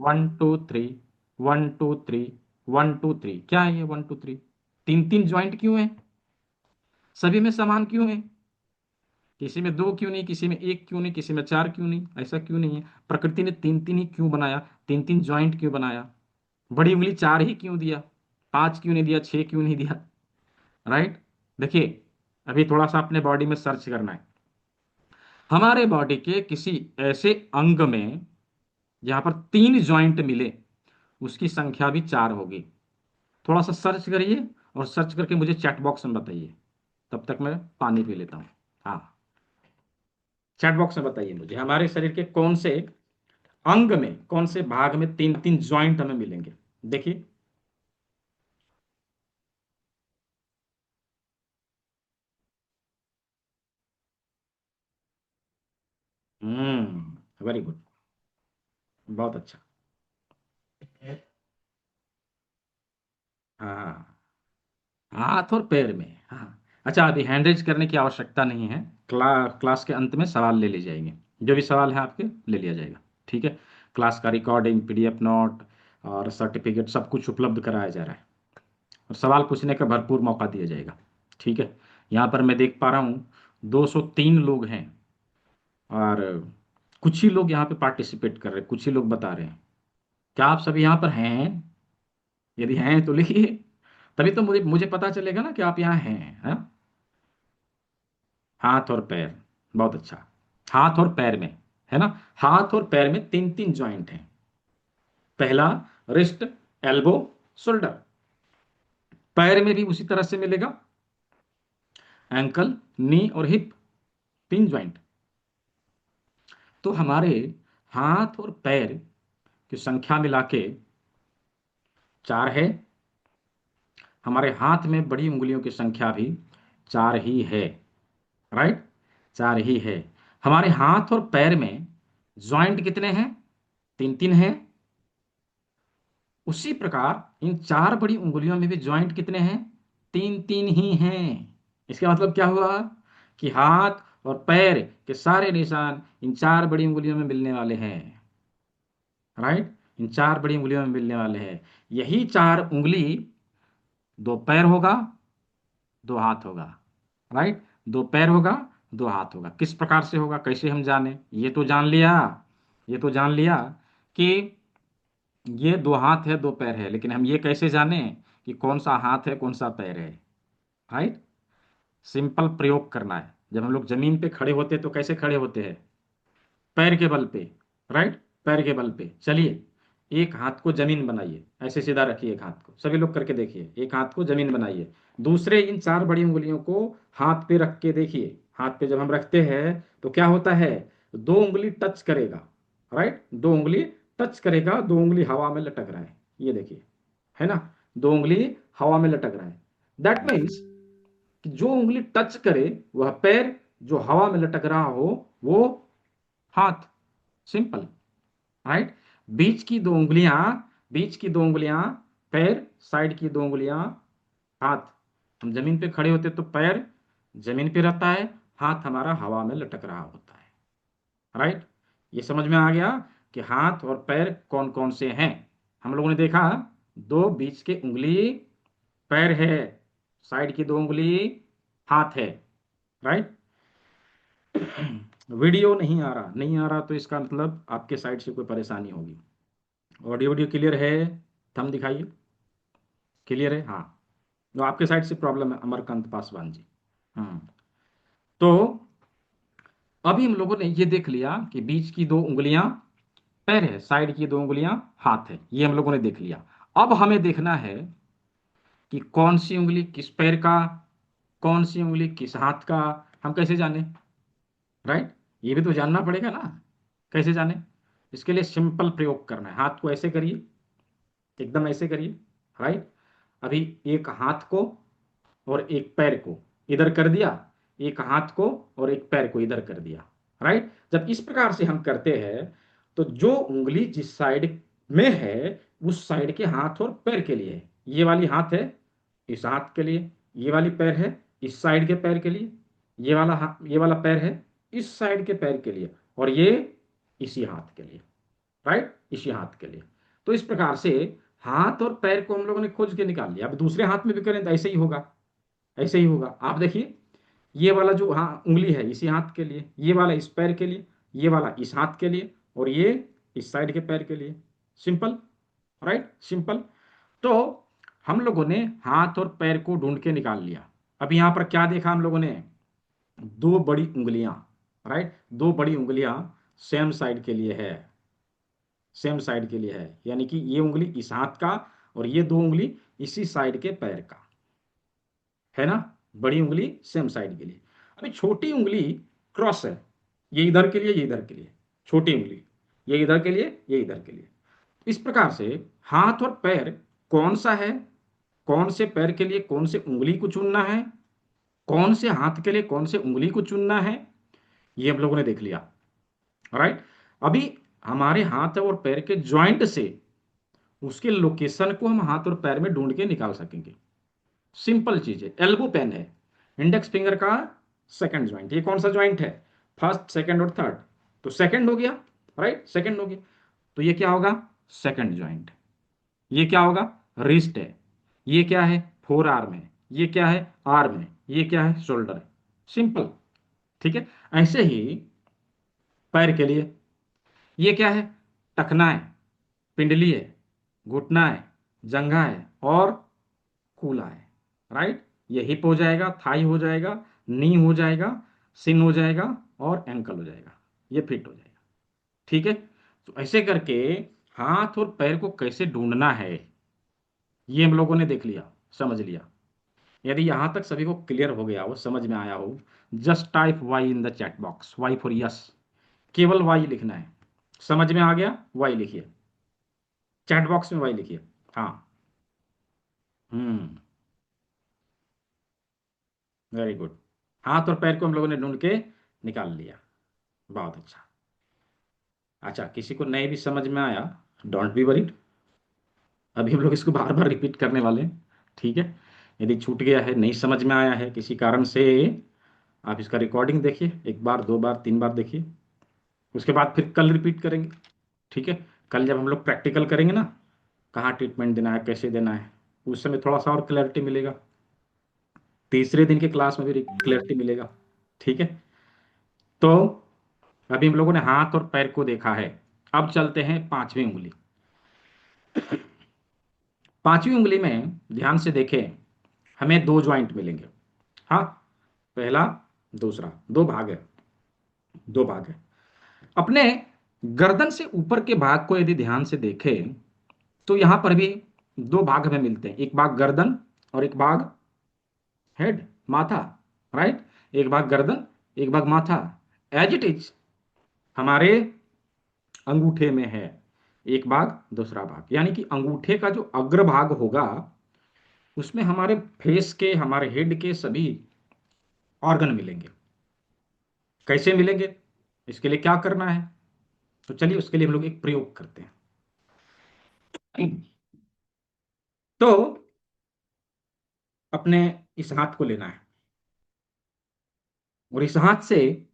1 2 3, 1 2 3, 1 2 3। क्या है ये 1 2 3? तीन तीन ज्वाइंट क्यों है? सभी में समान क्यों है? किसी में 2 क्यों नहीं, किसी में 1 क्यों नहीं, किसी में 4 क्यों नहीं? ऐसा क्यों नहीं है? प्रकृति ने तीन तीन ही क्यों बनाया? तीन तीन ज्वाइंट क्यों बनाया? बड़ी उंगली 4 ही क्यों दिया? 5 क्यों नहीं दिया? 6 क्यों नहीं दिया? राइट। देखिए, अभी थोड़ा सा अपने बॉडी में सर्च करना है। हमारे बॉडी के किसी ऐसे अंग में जहां पर 3 ज्वाइंट मिले, उसकी संख्या भी 4 होगी। थोड़ा सा सर्च करिए और सर्च करके मुझे चैट बॉक्स में बताइए। तब तक मैं पानी पी लेता हूँ। हाँ, चैट बॉक्स में बताइए मुझे, हमारे शरीर के कौन से अंग में, कौन से भाग में 3 3 ज्वाइंट हमें मिलेंगे? देखिए। Very good. बहुत अच्छा। हाँ, हाथ और पैर में। हाँ। अच्छा, अभी हैंड रेज करने की आवश्यकता नहीं है। क्लास के अंत में सवाल ले लिए जाएंगे। जो भी सवाल है आपके, ले लिया जाएगा। ठीक है। क्लास का रिकॉर्डिंग, पीडीएफ नोट और सर्टिफिकेट सब कुछ उपलब्ध कराया जा रहा है। और सवाल पूछने का भरपूर मौका दिया जाएगा। ठीक है। यहाँ पर मैं देख पा रहा हूँ 203 लोग हैं। और कुछ ही लोग यहाँ पे पार्टिसिपेट कर रहे हैं, कुछ ही लोग बता रहे हैं। क्या आप सभी यहाँ पर हैं? यदि हैं तो लिखिए। तभी तो मुझे मुझे पता चलेगा ना कि आप यहाँ हैं। हाँ? हाथ और पैर। बहुत अच्छा। हाथ और पैर में, है ना? हाथ और पैर में 3 3 ज्वाइंट हैं। पहला, रिस्ट, एल्बो, शोल्डर। पैर में भी उसी तरह से मिलेगा। एंकल, नी और हिप, 3 ज्वाइंट। तो हमारे हाथ और पैर की संख्या मिला के 4 है। हमारे हाथ में बड़ी उंगलियों की संख्या भी 4 ही है। राइट। 4 ही है। हमारे हाथ और पैर में ज्वाइंट कितने हैं? 3 3 है। उसी प्रकार इन 4 बड़ी उंगलियों में भी ज्वाइंट कितने हैं? 3 3 ही हैं। इसका मतलब क्या हुआ? कि हाथ और पैर के सारे निशान इन 4 बड़ी उंगलियों में मिलने वाले हैं। राइट। इन 4 बड़ी उंगलियों में मिलने वाले हैं। यही 4 उंगली, 2 पैर होगा, 2 हाथ होगा। राइट। 2 पैर होगा, 2 हाथ होगा। किस प्रकार से होगा, कैसे हम जाने? ये तो जान लिया, ये तो जान लिया कि ये 2 हाथ है, 2 पैर है। लेकिन हम ये कैसे जाने कि कौन सा हाथ है, कौन सा पैर है? राइट। सिंपल प्रयोग करना है। जब हम लोग जमीन पे खड़े होते हैं तो कैसे खड़े होते हैं? पैर के बल पे। राइट। पैर के बल पे। चलिए, एक हाथ को जमीन बनाइए, ऐसे सीधा रखिए। एक हाथ को सभी लोग करके देखिए। एक हाथ को जमीन बनाइए। दूसरे इन 4 बड़ी उंगलियों को हाथ पे रख के देखिए। हाथ पे जब हम रखते हैं तो क्या होता है? 2 उंगली टच करेगा। राइट। 2 उंगली टच करेगा, 2 उंगली हवा में लटक रहा है। ये देखिए, है ना? 2 उंगली हवा में लटक रहा है। दैट मीन्स कि जो उंगली टच करे वह पैर, जो हवा में लटक रहा हो वो हाथ। सिंपल। राइट। बीच की 2 उंगलियां, बीच की 2 उंगलियां पैर, साइड की 2 उंगलियां हाथ। हम जमीन पे खड़े होते तो पैर जमीन पे रहता है, हाथ हमारा हवा में लटक रहा होता है। राइट। ये समझ में आ गया कि हाथ और पैर कौन कौन से हैं। हम लोगों ने देखा, 2 बीच के उंगली पैर है, साइड की 2 उंगली हाथ है। राइट। वीडियो नहीं आ रहा, नहीं आ रहा तो इसका मतलब आपके साइड से कोई परेशानी होगी। ऑडियो वीडियो क्लियर है? थंब दिखाइए। क्लियर है? हाँ। तो आपके साइड से प्रॉब्लम है, अमरकांत पासवान जी। हम्म। तो अभी हम लोगों ने ये देख लिया कि बीच की 2 उंगलियां पैर है, साइड की 2 उंगलियां हाथ है। ये हम लोगों ने देख लिया। अब हमें देखना है कि कौन सी उंगली किस पैर का, कौन सी उंगली किस हाथ का। हम कैसे जाने? राइट। ये भी तो जानना पड़ेगा ना। कैसे जाने? इसके लिए सिंपल प्रयोग करना है। हाथ को ऐसे करिए, एकदम ऐसे करिए। राइट। अभी एक हाथ को और एक पैर को इधर कर दिया, एक हाथ को और एक पैर को इधर कर दिया। राइट। जब इस प्रकार से हम करते हैं तो जो उंगली जिस साइड में है उस साइड के हाथ और पैर के लिए है। ये वाली हाथ है इस हाथ के लिए, ये वाली पैर है इस साइड के पैर के लिए, ये वाला पैर है इस साइड के पैर के लिए, और ये इसी हाथ के लिए, राइट, इसी हाथ के लिए। तो इस प्रकार से हाथ और पैर को हम लोगों ने खोज के निकाल लिया। अब दूसरे हाथ में भी करें तो ऐसे ही होगा, ऐसे ही होगा। आप देखिए, ये वाला जो हाँ उंगली है इसी हाथ के लिए, ये वाला इस पैर के लिए, ये वाला इस हाथ के लिए, और ये इस साइड के पैर के लिए। Simple, right, simple. तो हम लोगों ने हाथ और पैर को ढूंढ के निकाल लिया। अब यहां पर क्या देखा हम लोगों ने, दो बड़ी उंगलियां, राइट, दो बड़ी उंगलियां सेम साइड के लिए है, सेम साइड के लिए है, यानी कि ये उंगली इस हाथ का और ये दो उंगली इसी साइड के पैर का, है ना, बड़ी उंगली सेम साइड के लिए। अभी छोटी उंगली क्रॉस है, ये इधर के लिए, ये इधर के लिए, छोटी उंगली ये इधर के लिए, ये इधर के लिए। इस प्रकार से हाथ और पैर कौन सा है, कौन से पैर के लिए कौन से उंगली को चुनना है, कौन से हाथ के लिए कौन से उंगली को चुनना है, ये हम लोगों ने देख लिया, राइट। अभी हमारे हाथ और पैर के ज्वाइंट से उसके लोकेशन को हम हाथ और पैर में ढूंढ के निकाल सकेंगे। सिंपल चीज है, एल्बो पेन है, इंडेक्स फिंगर का सेकंड ज्वाइंट, ये कौन सा ज्वाइंट है, फर्स्ट सेकंड और थर्ड, तो सेकंड हो गया, राइट, सेकंड हो गया। तो ये क्या होगा, सेकंड ज्वाइंट। ये क्या होगा, रिस्ट है। ये क्या है, फोर आर्म है। ये क्या है, आर्म है। ये क्या है, शोल्डर है। सिंपल, ठीक है। ऐसे ही पैर के लिए, ये क्या है, टखना है, पिंडली है, घुटना है, जंघा है और कूल्हा है, राइट। ये हिप हो जाएगा, थाई हो जाएगा, नी हो जाएगा, सिन हो जाएगा और एंकल हो जाएगा, ये फिट हो जाएगा, ठीक है। तो ऐसे करके हाथ और पैर को कैसे ढूंढना है, ये हम लोगों ने देख लिया, समझ लिया। यदि यहां तक सभी को क्लियर हो गया हो, समझ में आया हो, just type Y in the chat box, Y for yes, केवल वाई लिखना है। समझ में आ गया, वाई लिखिए, चैट बॉक्स में वाई लिखिए। हाँ, हम्म, वेरी गुड। हाथ और पैर को हम लोगों ने ढूंढ के निकाल लिया, बहुत अच्छा। अच्छा, किसी को नहीं भी समझ में आया, डोंट बी वरीड, अभी हम लोग इसको बार बार रिपीट करने वाले हैं, ठीक है। यदि छूट गया है, नहीं समझ में आया है किसी कारण से, आप इसका रिकॉर्डिंग देखिए, एक बार, दो बार, तीन बार देखिए, उसके बाद फिर कल रिपीट करेंगे, ठीक है। कल जब हम लोग प्रैक्टिकल करेंगे ना, कहाँ ट्रीटमेंट देना है, कैसे देना है, उस समय थोड़ा सा और क्लैरिटी मिलेगा, तीसरे दिन के क्लास में भी क्लैरिटी मिलेगा, ठीक है। तो अभी हम लोगों ने हाथ और पैर को देखा है, अब चलते हैं पांचवी उंगली। पांचवी उंगली में ध्यान से देखें, हमें दो ज्वाइंट मिलेंगे, हाँ, पहला, दूसरा, दो भाग है, दो भाग है। अपने गर्दन से ऊपर के भाग को यदि ध्यान से देखें तो यहां पर भी दो भाग हमें मिलते हैं, एक भाग गर्दन और एक भाग हेड, माथा, राइट, एक भाग गर्दन, एक भाग माथा, एज इट इज हमारे अंगूठे में है, एक भाग दूसरा भाग, यानी कि अंगूठे का जो अग्र भाग होगा उसमें हमारे फेस के, हमारे हेड के सभी ऑर्गन मिलेंगे। कैसे मिलेंगे, इसके लिए क्या करना है, तो चलिए उसके लिए हम लोग एक प्रयोग करते हैं। तो अपने इस हाथ को लेना है और इस हाथ से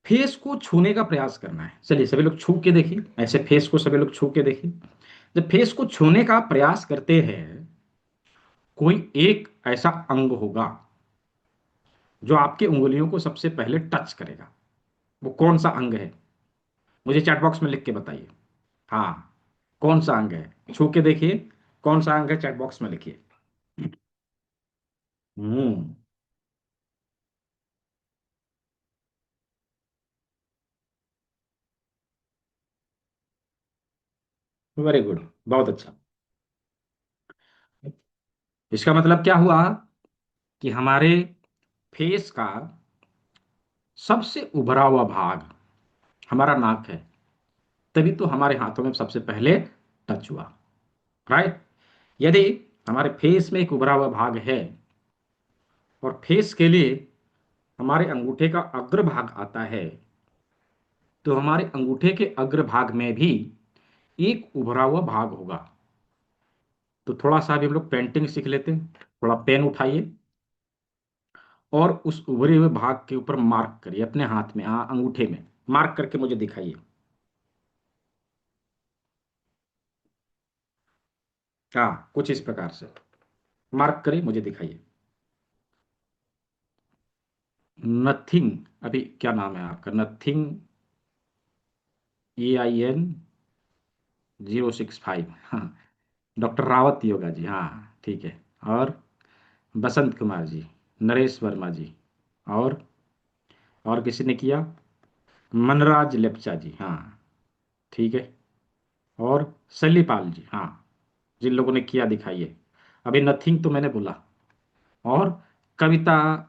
फेस को छूने का प्रयास करना है। चलिए सभी लोग छू के देखिए, ऐसे फेस को सभी लोग छू के देखिए। जब फेस को छूने का प्रयास करते हैं, कोई एक ऐसा अंग होगा जो आपकी उंगलियों को सबसे पहले टच करेगा। वो कौन सा अंग है, मुझे चैट बॉक्स में लिख के बताइए। हाँ, कौन सा अंग है, छू के देखिए, कौन सा अंग है, चैट बॉक्स में लिखिए। हम्म, वेरी गुड, बहुत अच्छा। इसका मतलब क्या हुआ कि हमारे फेस का सबसे उभरा हुआ भाग हमारा नाक है, तभी तो हमारे हाथों में सबसे पहले टच हुआ, राइट। यदि हमारे फेस में एक उभरा हुआ भाग है और फेस के लिए हमारे अंगूठे का अग्र भाग आता है, तो हमारे अंगूठे के अग्र भाग में भी एक उभरा हुआ भाग होगा। तो थोड़ा सा भी हम लोग पेंटिंग सीख लेते हैं, थोड़ा पेन उठाइए, और उस उभरे हुए भाग के ऊपर मार्क करिए अपने हाथ में, अंगूठे में मार्क करके मुझे दिखाइए। हाँ, कुछ इस प्रकार से मार्क करिए, मुझे दिखाइए। नथिंग, अभी क्या नाम है आपका? Nothing, AIN 065। हाँ, डॉक्टर रावत योगा जी, हाँ ठीक है। और बसंत कुमार जी, नरेश वर्मा जी, और और किसी ने किया? मनराज लेप्चा जी, हाँ ठीक है। और शैलीपाल जी, हाँ। जिन लोगों ने किया दिखाइए। अभी नथिंग तो मैंने बोला। और कविता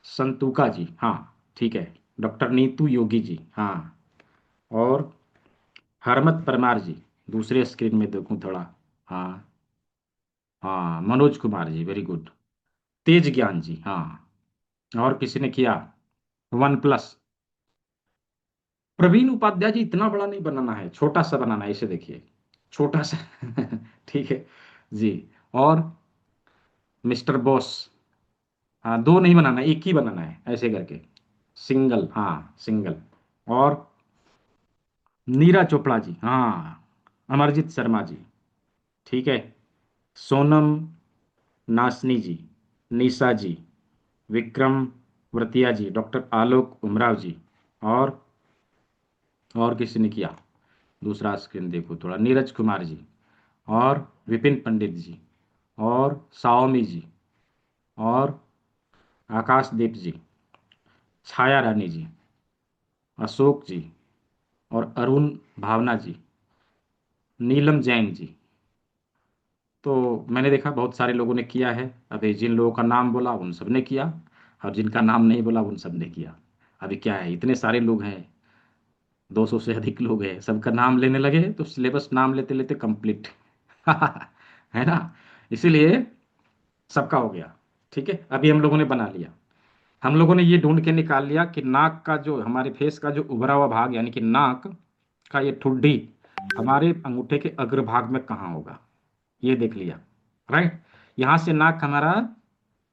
संतुका जी, हाँ ठीक है। डॉक्टर नीतू योगी जी, हाँ। और हरमत परमार जी, दूसरे स्क्रीन में देखूं थोड़ा। हाँ, हाँ मनोज कुमार जी, वेरी गुड। तेज ज्ञान जी, हाँ। और किसी ने किया? One plus, Praveen Upadhyay ji. इतना बड़ा नहीं बनाना है, छोटा सा बनाना है, इसे देखिए, छोटा सा। ठीक है जी। और मिस्टर बॉस, हाँ दो नहीं बनाना, एक ही बनाना है ऐसे करके, सिंगल, हाँ सिंगल। और नीरा चोपड़ा जी, हाँ। अमरजीत शर्मा जी, ठीक है। सोनम नासनी जी, निशा जी, विक्रम व्रतिया जी, डॉक्टर आलोक उमराव जी। और और किसी ने किया? दूसरा स्क्रीन देखो थोड़ा, नीरज कुमार जी, और विपिन पंडित जी, और साओमी जी, और आकाशदीप जी, छाया रानी जी, अशोक जी, और अरुण भावना जी, नीलम जैन जी। तो मैंने देखा बहुत सारे लोगों ने किया है। अभी जिन लोगों का नाम बोला उन सब ने किया, और जिनका नाम नहीं बोला उन सब ने किया। अभी क्या है, इतने सारे लोग हैं, 200 से अधिक लोग हैं, सबका नाम लेने लगे तो सिलेबस नाम लेते लेते कंप्लीट। है ना? इसीलिए सबका हो गया। ठीक है, अभी हम लोगों ने बना लिया। हम लोगों ने ये ढूंढ के निकाल लिया कि नाक का जो, हमारे फेस का जो उभरा हुआ भाग, यानी कि नाक का ये ठुड्डी हमारे अंगूठे के अग्रभाग में कहाँ होगा, ये देख लिया। राइट, यहां से नाक हमारा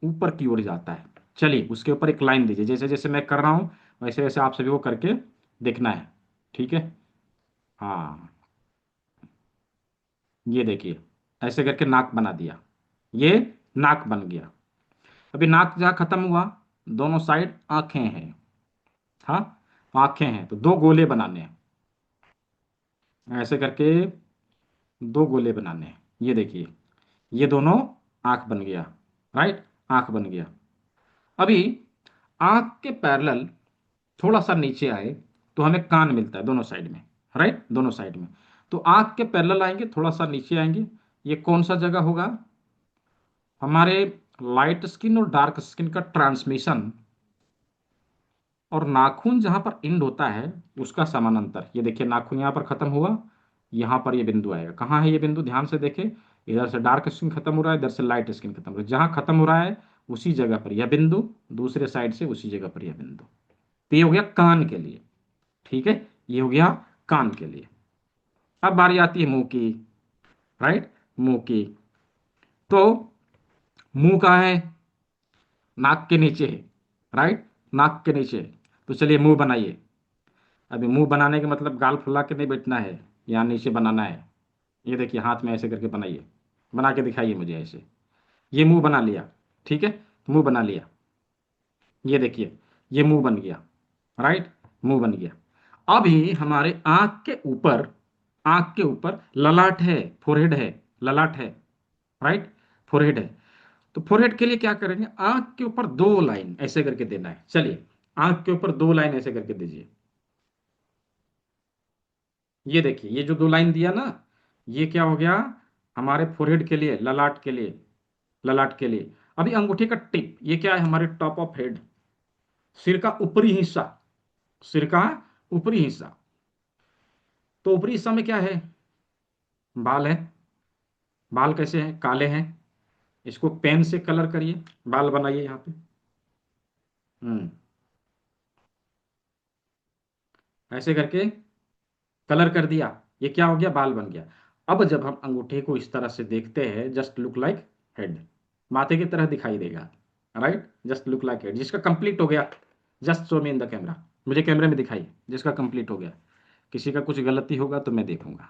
ऊपर की ओर जाता है। चलिए उसके ऊपर एक लाइन दीजिए, जैसे जैसे मैं कर रहा हूं वैसे वैसे आप सभी को करके देखना है। ठीक है, हाँ ये देखिए, ऐसे करके नाक बना दिया। ये नाक बन गया। अभी नाक जहाँ खत्म हुआ, दोनों साइड आंखें हैं। हाँ, आंखें हैं तो दो गोले बनाने हैं, ऐसे करके दो गोले बनाने हैं। ये देखिए, ये दोनों आंख बन गया। राइट, आंख बन गया। अभी आंख के पैरेलल थोड़ा सा नीचे आए तो हमें कान मिलता है दोनों साइड में। राइट, दोनों साइड में। तो आंख के पैरेलल आएंगे, थोड़ा सा नीचे आएंगे, ये कौन सा जगह होगा? हमारे लाइट स्किन और डार्क स्किन का ट्रांसमिशन और नाखून जहां पर एंड होता है उसका समानांतर। ये देखिए, नाखून यहां पर खत्म हुआ, यहां पर ये बिंदु आएगा। कहाँ है ये बिंदु? ध्यान से देखें, इधर से डार्क स्किन खत्म हो रहा है, इधर से लाइट स्किन खत्म हो रहा है। जहां खत्म हो रहा है उसी जगह पर यह बिंदु, दूसरे साइड से उसी जगह पर यह बिंदु। तो ये हो गया कान के लिए। ठीक है, ये हो गया कान के लिए। अब बारी आती है मुंह की। राइट, मुंह की। तो मुंह कहाँ है? नाक के नीचे है। राइट, नाक के नीचे। तो चलिए मुंह बनाइए। अभी मुंह बनाने का मतलब गाल फुला के नहीं बैठना है, यहाँ नीचे बनाना है। ये देखिए, हाथ में ऐसे करके बनाइए, बना के दिखाइए मुझे ऐसे। ये मुंह बना लिया। ठीक है, मुंह बना लिया। ये देखिए, ये मुंह बन गया। राइट, मुंह बन गया। अभी हमारे आंख के ऊपर ललाट है, फोरहेड है, ललाट है। राइट, फोरहेड है। तो फोरहेड के लिए क्या करेंगे? आंख के ऊपर दो लाइन ऐसे करके देना है। चलिए, आंख के ऊपर दो लाइन ऐसे करके दीजिए। ये देखिए, ये जो दो लाइन दिया ना, ये क्या हो गया? हमारे फोरहेड के लिए, ललाट के लिए, ललाट के लिए। अभी अंगूठे का टिप, ये क्या है? हमारे टॉप ऑफ हेड, सिर का ऊपरी हिस्सा, सिर का ऊपरी हिस्सा। तो ऊपरी हिस्सा में क्या है? बाल है। बाल कैसे हैं? काले हैं। इसको पेन से कलर करिए, बाल बनाइए यहाँ पे। हम्म, ऐसे करके कलर कर दिया। ये क्या हो गया? बाल बन गया। अब जब हम अंगूठे को इस तरह से देखते हैं, जस्ट लुक लाइक हेड, माथे की तरह दिखाई देगा। Right, just look like it, जिसका कंप्लीट हो गया, just show me in the camera, मुझे कैमरे में दिखाइए जिसका कंप्लीट हो गया। किसी का कुछ गलती होगा तो मैं देखूंगा।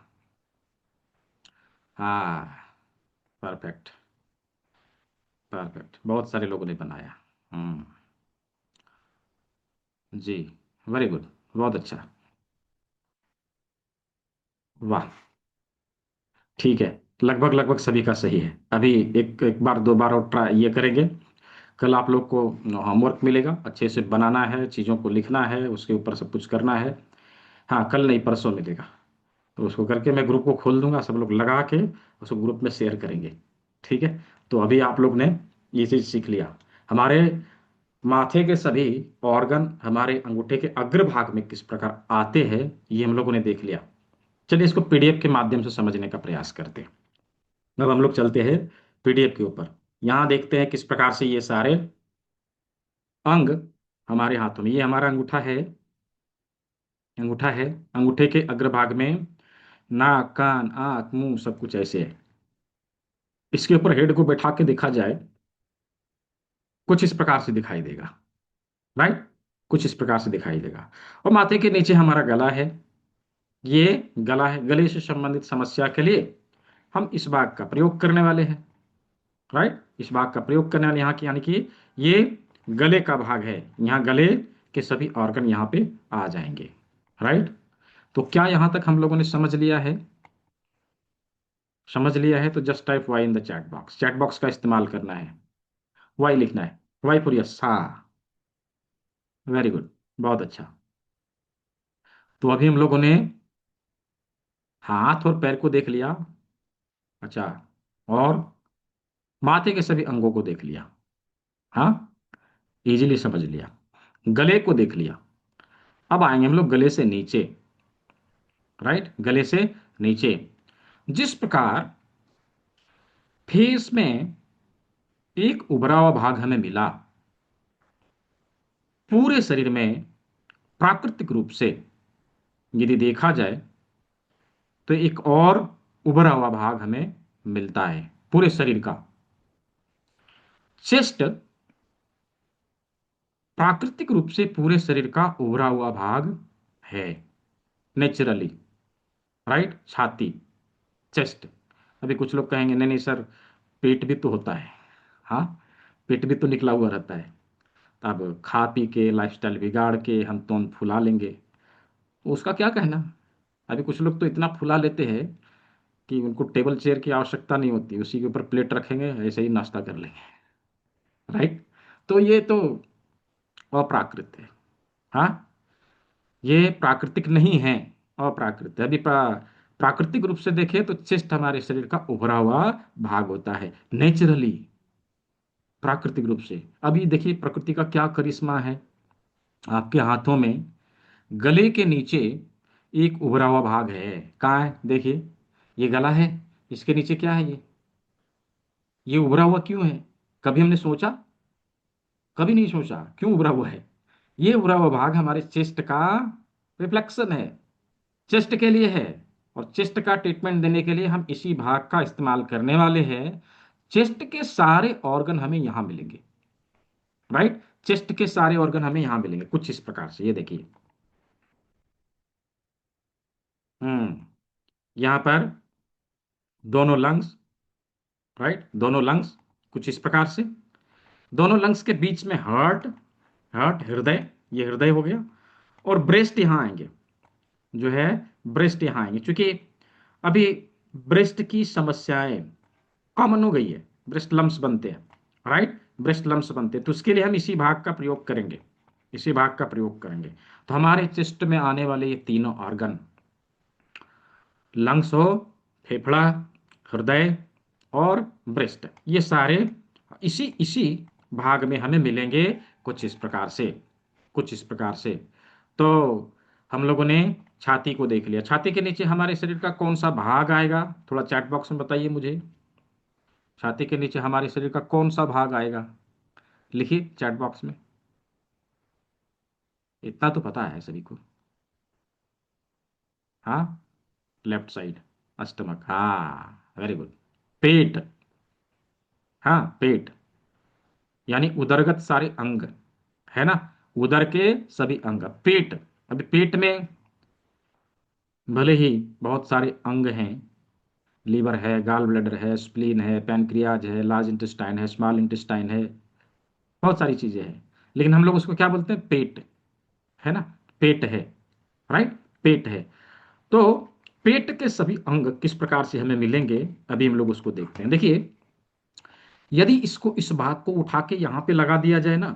हाँ, परफेक्ट, परफेक्ट, बहुत सारे लोगों ने बनाया। हम्म। जी, वेरी गुड, बहुत अच्छा। वाह, ठीक है, लगभग लगभग सभी का सही है। अभी एक एक बार दो बार और ट्राई ये करेंगे। कल आप लोग को होमवर्क मिलेगा, अच्छे से बनाना है, चीज़ों को लिखना है, उसके ऊपर सब कुछ करना है। हाँ, कल नहीं परसों मिलेगा। तो उसको करके मैं ग्रुप को खोल दूंगा, सब लोग लगा के उसको ग्रुप में शेयर करेंगे। ठीक है। तो अभी आप लोग ने ये चीज़ सीख लिया, हमारे माथे के सभी ऑर्गन हमारे अंगूठे के अग्रभाग में किस प्रकार आते हैं, ये हम लोगों ने देख लिया। चलिए इसको पीडीएफ के माध्यम से समझने का प्रयास करते हैं। अब हम लोग चलते हैं पीडीएफ के ऊपर। यहाँ देखते हैं किस प्रकार से ये सारे अंग हमारे हाथों में, ये हमारा अंगूठा है, अंगूठा है, अंगूठे के अग्रभाग में नाक, कान, आंख, मुंह सब कुछ ऐसे है। इसके ऊपर हेड को बैठा के देखा जाए, कुछ इस प्रकार से दिखाई देगा। राइट, कुछ इस प्रकार से दिखाई देगा। और माथे के नीचे हमारा गला है, ये गला है। गले से संबंधित समस्या के लिए हम इस भाग का प्रयोग करने वाले हैं। राइट, इस भाग का प्रयोग करने वाले यहाँ की, यानी कि ये गले का भाग है, यहाँ गले के सभी ऑर्गन यहाँ पे आ जाएंगे। राइट, तो क्या यहां तक हम लोगों ने समझ लिया है? समझ लिया है तो just type Y in the chat box, chat box का इस्तेमाल करना है, वाई लिखना है, वाई फॉर यस। हाँ, वेरी गुड, बहुत अच्छा। तो अभी हम लोगों ने हाथ और पैर को देख लिया, अच्छा, और माथे के सभी अंगों को देख लिया। हाँ, इजीली समझ लिया। गले को देख लिया। अब आएंगे हम लोग गले से नीचे। राइट, गले से नीचे जिस प्रकार फेस में एक उभरा हुआ भाग हमें मिला, पूरे शरीर में प्राकृतिक रूप से यदि देखा जाए तो एक और उभरा हुआ भाग हमें मिलता है पूरे शरीर का। चेस्ट प्राकृतिक रूप से पूरे शरीर का उभरा हुआ भाग है, नेचुरली। राइट, छाती, चेस्ट। अभी कुछ लोग कहेंगे नहीं नहीं सर, पेट भी तो होता है। हाँ, पेट भी तो निकला हुआ रहता है। अब खा पी के लाइफस्टाइल बिगाड़ के हम तो फुला लेंगे, तो उसका क्या कहना। अभी कुछ लोग तो इतना फुला लेते हैं कि उनको टेबल चेयर की आवश्यकता नहीं होती, उसी के ऊपर प्लेट रखेंगे, ऐसे ही नाश्ता कर लेंगे। राइट, तो ये तो अप्राकृत है। हाँ, ये प्राकृतिक नहीं है, अप्राकृत है। अभी प्राकृतिक रूप से देखें तो चेस्ट हमारे शरीर का उभरा हुआ भाग होता है, नेचुरली, प्राकृतिक रूप से। अभी देखिए प्रकृति का क्या करिश्मा है, आपके हाथों में गले के नीचे एक उभरा हुआ भाग है। कहाँ है देखिए, ये गला है, इसके नीचे क्या है, ये उभरा हुआ क्यों है? कभी हमने सोचा? कभी नहीं सोचा क्यों उभरा हुआ है। ये उभरा हुआ भाग हमारे चेस्ट का रिफ्लेक्शन है, चेस्ट के लिए है। और चेस्ट का ट्रीटमेंट देने के लिए हम इसी भाग का इस्तेमाल करने वाले हैं। चेस्ट के सारे ऑर्गन हमें यहां मिलेंगे। राइट, चेस्ट के सारे ऑर्गन हमें यहां मिलेंगे कुछ इस प्रकार से, ये देखिए। यहां पर दोनों लंग्स, राइट, दोनों लंग्स कुछ इस प्रकार से, दोनों लंग्स के बीच में हार्ट, हार्ट हृदय, ये हृदय हो गया। और ब्रेस्ट यहां आएंगे, जो है ब्रेस्ट यहां आएंगे, क्योंकि अभी ब्रेस्ट की समस्याएं कॉमन हो गई है, ब्रेस्ट लम्स बनते हैं। राइट, ब्रेस्ट लम्स बनते हैं, तो उसके लिए हम इसी भाग का प्रयोग करेंगे, इसी भाग का प्रयोग करेंगे। तो हमारे चेस्ट में आने वाले ये तीनों ऑर्गन, लंग्स हो, फेफड़ा, हृदय और ब्रेस्ट, ये सारे इसी इसी भाग में हमें मिलेंगे कुछ इस प्रकार से, कुछ इस प्रकार से। तो हम लोगों ने छाती को देख लिया, छाती के नीचे हमारे शरीर का कौन सा भाग आएगा, थोड़ा चैट बॉक्स में बताइए मुझे। छाती के नीचे हमारे शरीर का कौन सा भाग आएगा, लिखिए चैट बॉक्स में। इतना तो पता है सभी को। हाँ, लेफ्ट साइड, स्टमक, हाँ, वेरी गुड। पेट, हाँ पेट, यानी उदरगत सारे अंग, है ना, उदर के सभी अंग। पेट, अभी पेट में भले ही बहुत सारे अंग हैं, लीवर है, गाल ब्लैडर है, स्प्लीन है, पैनक्रियाज है, लार्ज इंटेस्टाइन है, स्मॉल इंटेस्टाइन है, बहुत सारी चीजें हैं, लेकिन हम लोग उसको क्या बोलते हैं? पेट, है ना, पेट है, राइट, पेट है। तो पेट के सभी अंग किस प्रकार से हमें मिलेंगे, अभी हम लोग उसको देखते हैं। देखिए, यदि इसको, इस भाग को उठा के यहां पे लगा दिया जाए ना,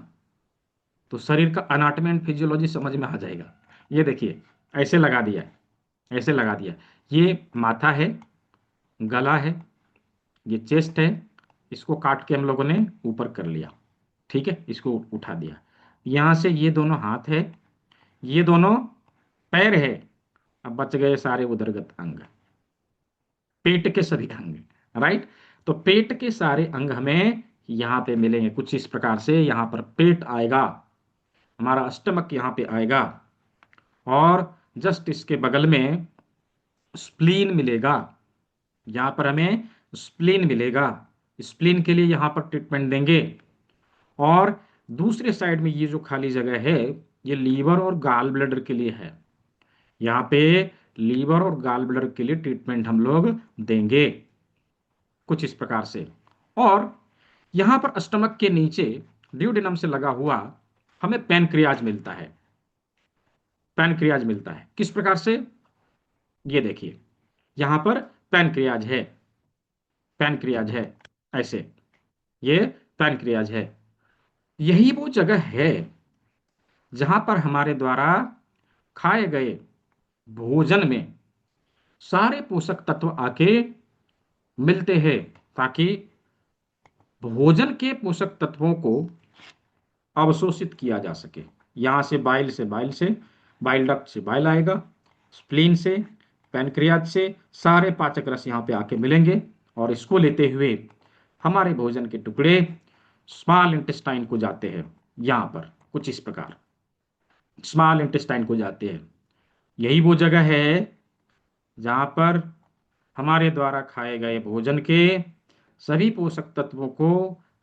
तो शरीर का अनाटमी एंड फिजियोलॉजी समझ में आ जाएगा। ये देखिए, ऐसे लगा दिया, ऐसे लगा दिया, ये माथा है, गला है, ये चेस्ट है, इसको काट के हम लोगों ने ऊपर कर लिया, ठीक है, इसको उठा दिया। यहां से ये दोनों हाथ है, ये दोनों पैर है, अब बच गए सारे उदरगत अंग, पेट के सभी अंग, राइट। तो पेट के सारे अंग हमें यहां पे मिलेंगे कुछ इस प्रकार से। यहां पर पेट आएगा, हमारा स्टमक यहां पे आएगा, और जस्ट इसके बगल में स्प्लीन मिलेगा, यहां पर हमें स्प्लीन मिलेगा। स्प्लीन के लिए यहां पर ट्रीटमेंट देंगे, और दूसरे साइड में ये जो खाली जगह है, ये लीवर और गाल ब्लैडर के लिए है। यहाँ पे लीवर और गाल ब्लैडर के लिए ट्रीटमेंट हम लोग देंगे कुछ इस प्रकार से। और यहाँ पर स्टमक के नीचे ड्यूडेनम से लगा हुआ हमें पैनक्रियाज मिलता है। पैनक्रियाज मिलता है किस प्रकार से? ये देखिए, यहाँ पर पैनक्रियाज है, पैनक्रियाज है, ऐसे, ये पैनक्रियाज है। यही वो जगह है जहां पर हमारे द्वारा खाए गए भोजन में सारे पोषक तत्व आके मिलते हैं, ताकि भोजन के पोषक तत्वों को अवशोषित किया जा सके। यहां से बाइल, से बाइल से, बाइल डक्ट से बाइल आएगा, स्प्लीन से, पैनक्रियाज से, सारे पाचक रस यहाँ पे आके मिलेंगे, और इसको लेते हुए हमारे भोजन के टुकड़े स्मॉल इंटेस्टाइन को जाते हैं। यहाँ पर कुछ इस प्रकार स्मॉल इंटेस्टाइन को जाते हैं। यही वो जगह है जहां पर हमारे द्वारा खाए गए भोजन के सभी पोषक तत्वों को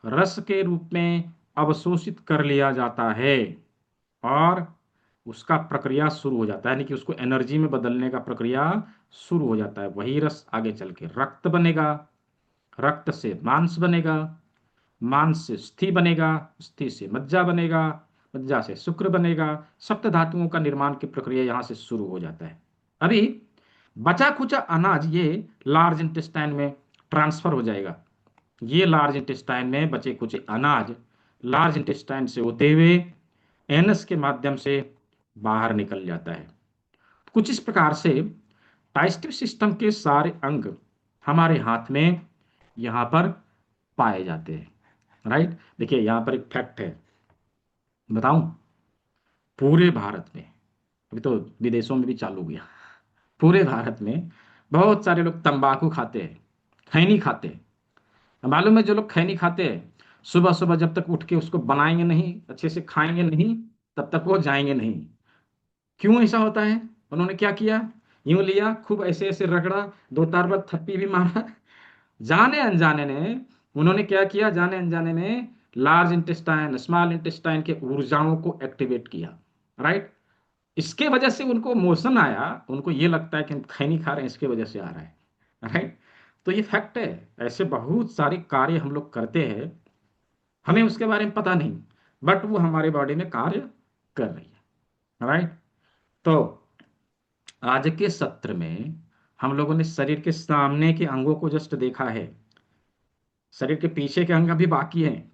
रस के रूप में अवशोषित कर लिया जाता है, और उसका प्रक्रिया शुरू हो जाता है, यानी कि उसको एनर्जी में बदलने का प्रक्रिया शुरू हो जाता है। वही रस आगे चल के रक्त बनेगा, रक्त से मांस बनेगा, मांस से स्थि बनेगा, स्थि से मज्जा बनेगा, मज्जा से शुक्र बनेगा। सप्त धातुओं का निर्माण की प्रक्रिया यहां से शुरू हो जाता है। अभी बचा खुचा अनाज ये लार्ज इंटेस्टाइन में ट्रांसफर हो जाएगा। ये लार्ज इंटेस्टाइन में बचे कुचे अनाज लार्ज इंटेस्टाइन से होते हुए एनस के माध्यम से बाहर निकल जाता है। कुछ इस प्रकार से डाइजेस्टिव सिस्टम के सारे अंग हमारे हाथ में यहां पर पाए जाते हैं, राइट। देखिए, यहां पर एक फैक्ट है, बताऊं? पूरे भारत में, अभी तो विदेशों में भी चालू हो गया, पूरे भारत में बहुत सारे लोग तंबाकू खाते हैं, खैनी खाते हैं। मालूम है, जो लोग खैनी खाते हैं, सुबह सुबह जब तक उठ के उसको बनाएंगे नहीं, अच्छे से खाएंगे नहीं, तब तक वो जाएंगे नहीं। क्यों ऐसा होता है? उन्होंने क्या किया? यूं लिया, खूब ऐसे ऐसे रगड़ा, दो चार बार थप्पी भी मारा, जाने अनजाने ने उन्होंने क्या किया, जाने अनजाने में लार्ज इंटेस्टाइन, स्मॉल इंटेस्टाइन के ऊर्जाओं को एक्टिवेट किया, राइट। इसके वजह से उनको मोशन आया, उनको ये लगता है कि हम खैनी खा रहे हैं, इसके वजह से आ रहा है, राइट। तो ये फैक्ट है। ऐसे बहुत सारे कार्य हम लोग करते हैं, हमें उसके बारे में पता नहीं, बट वो हमारे बॉडी में कार्य कर रही है, राइट। तो आज के सत्र में हम लोगों ने शरीर के सामने के अंगों को जस्ट देखा है, शरीर के पीछे के अंग अभी बाकी हैं,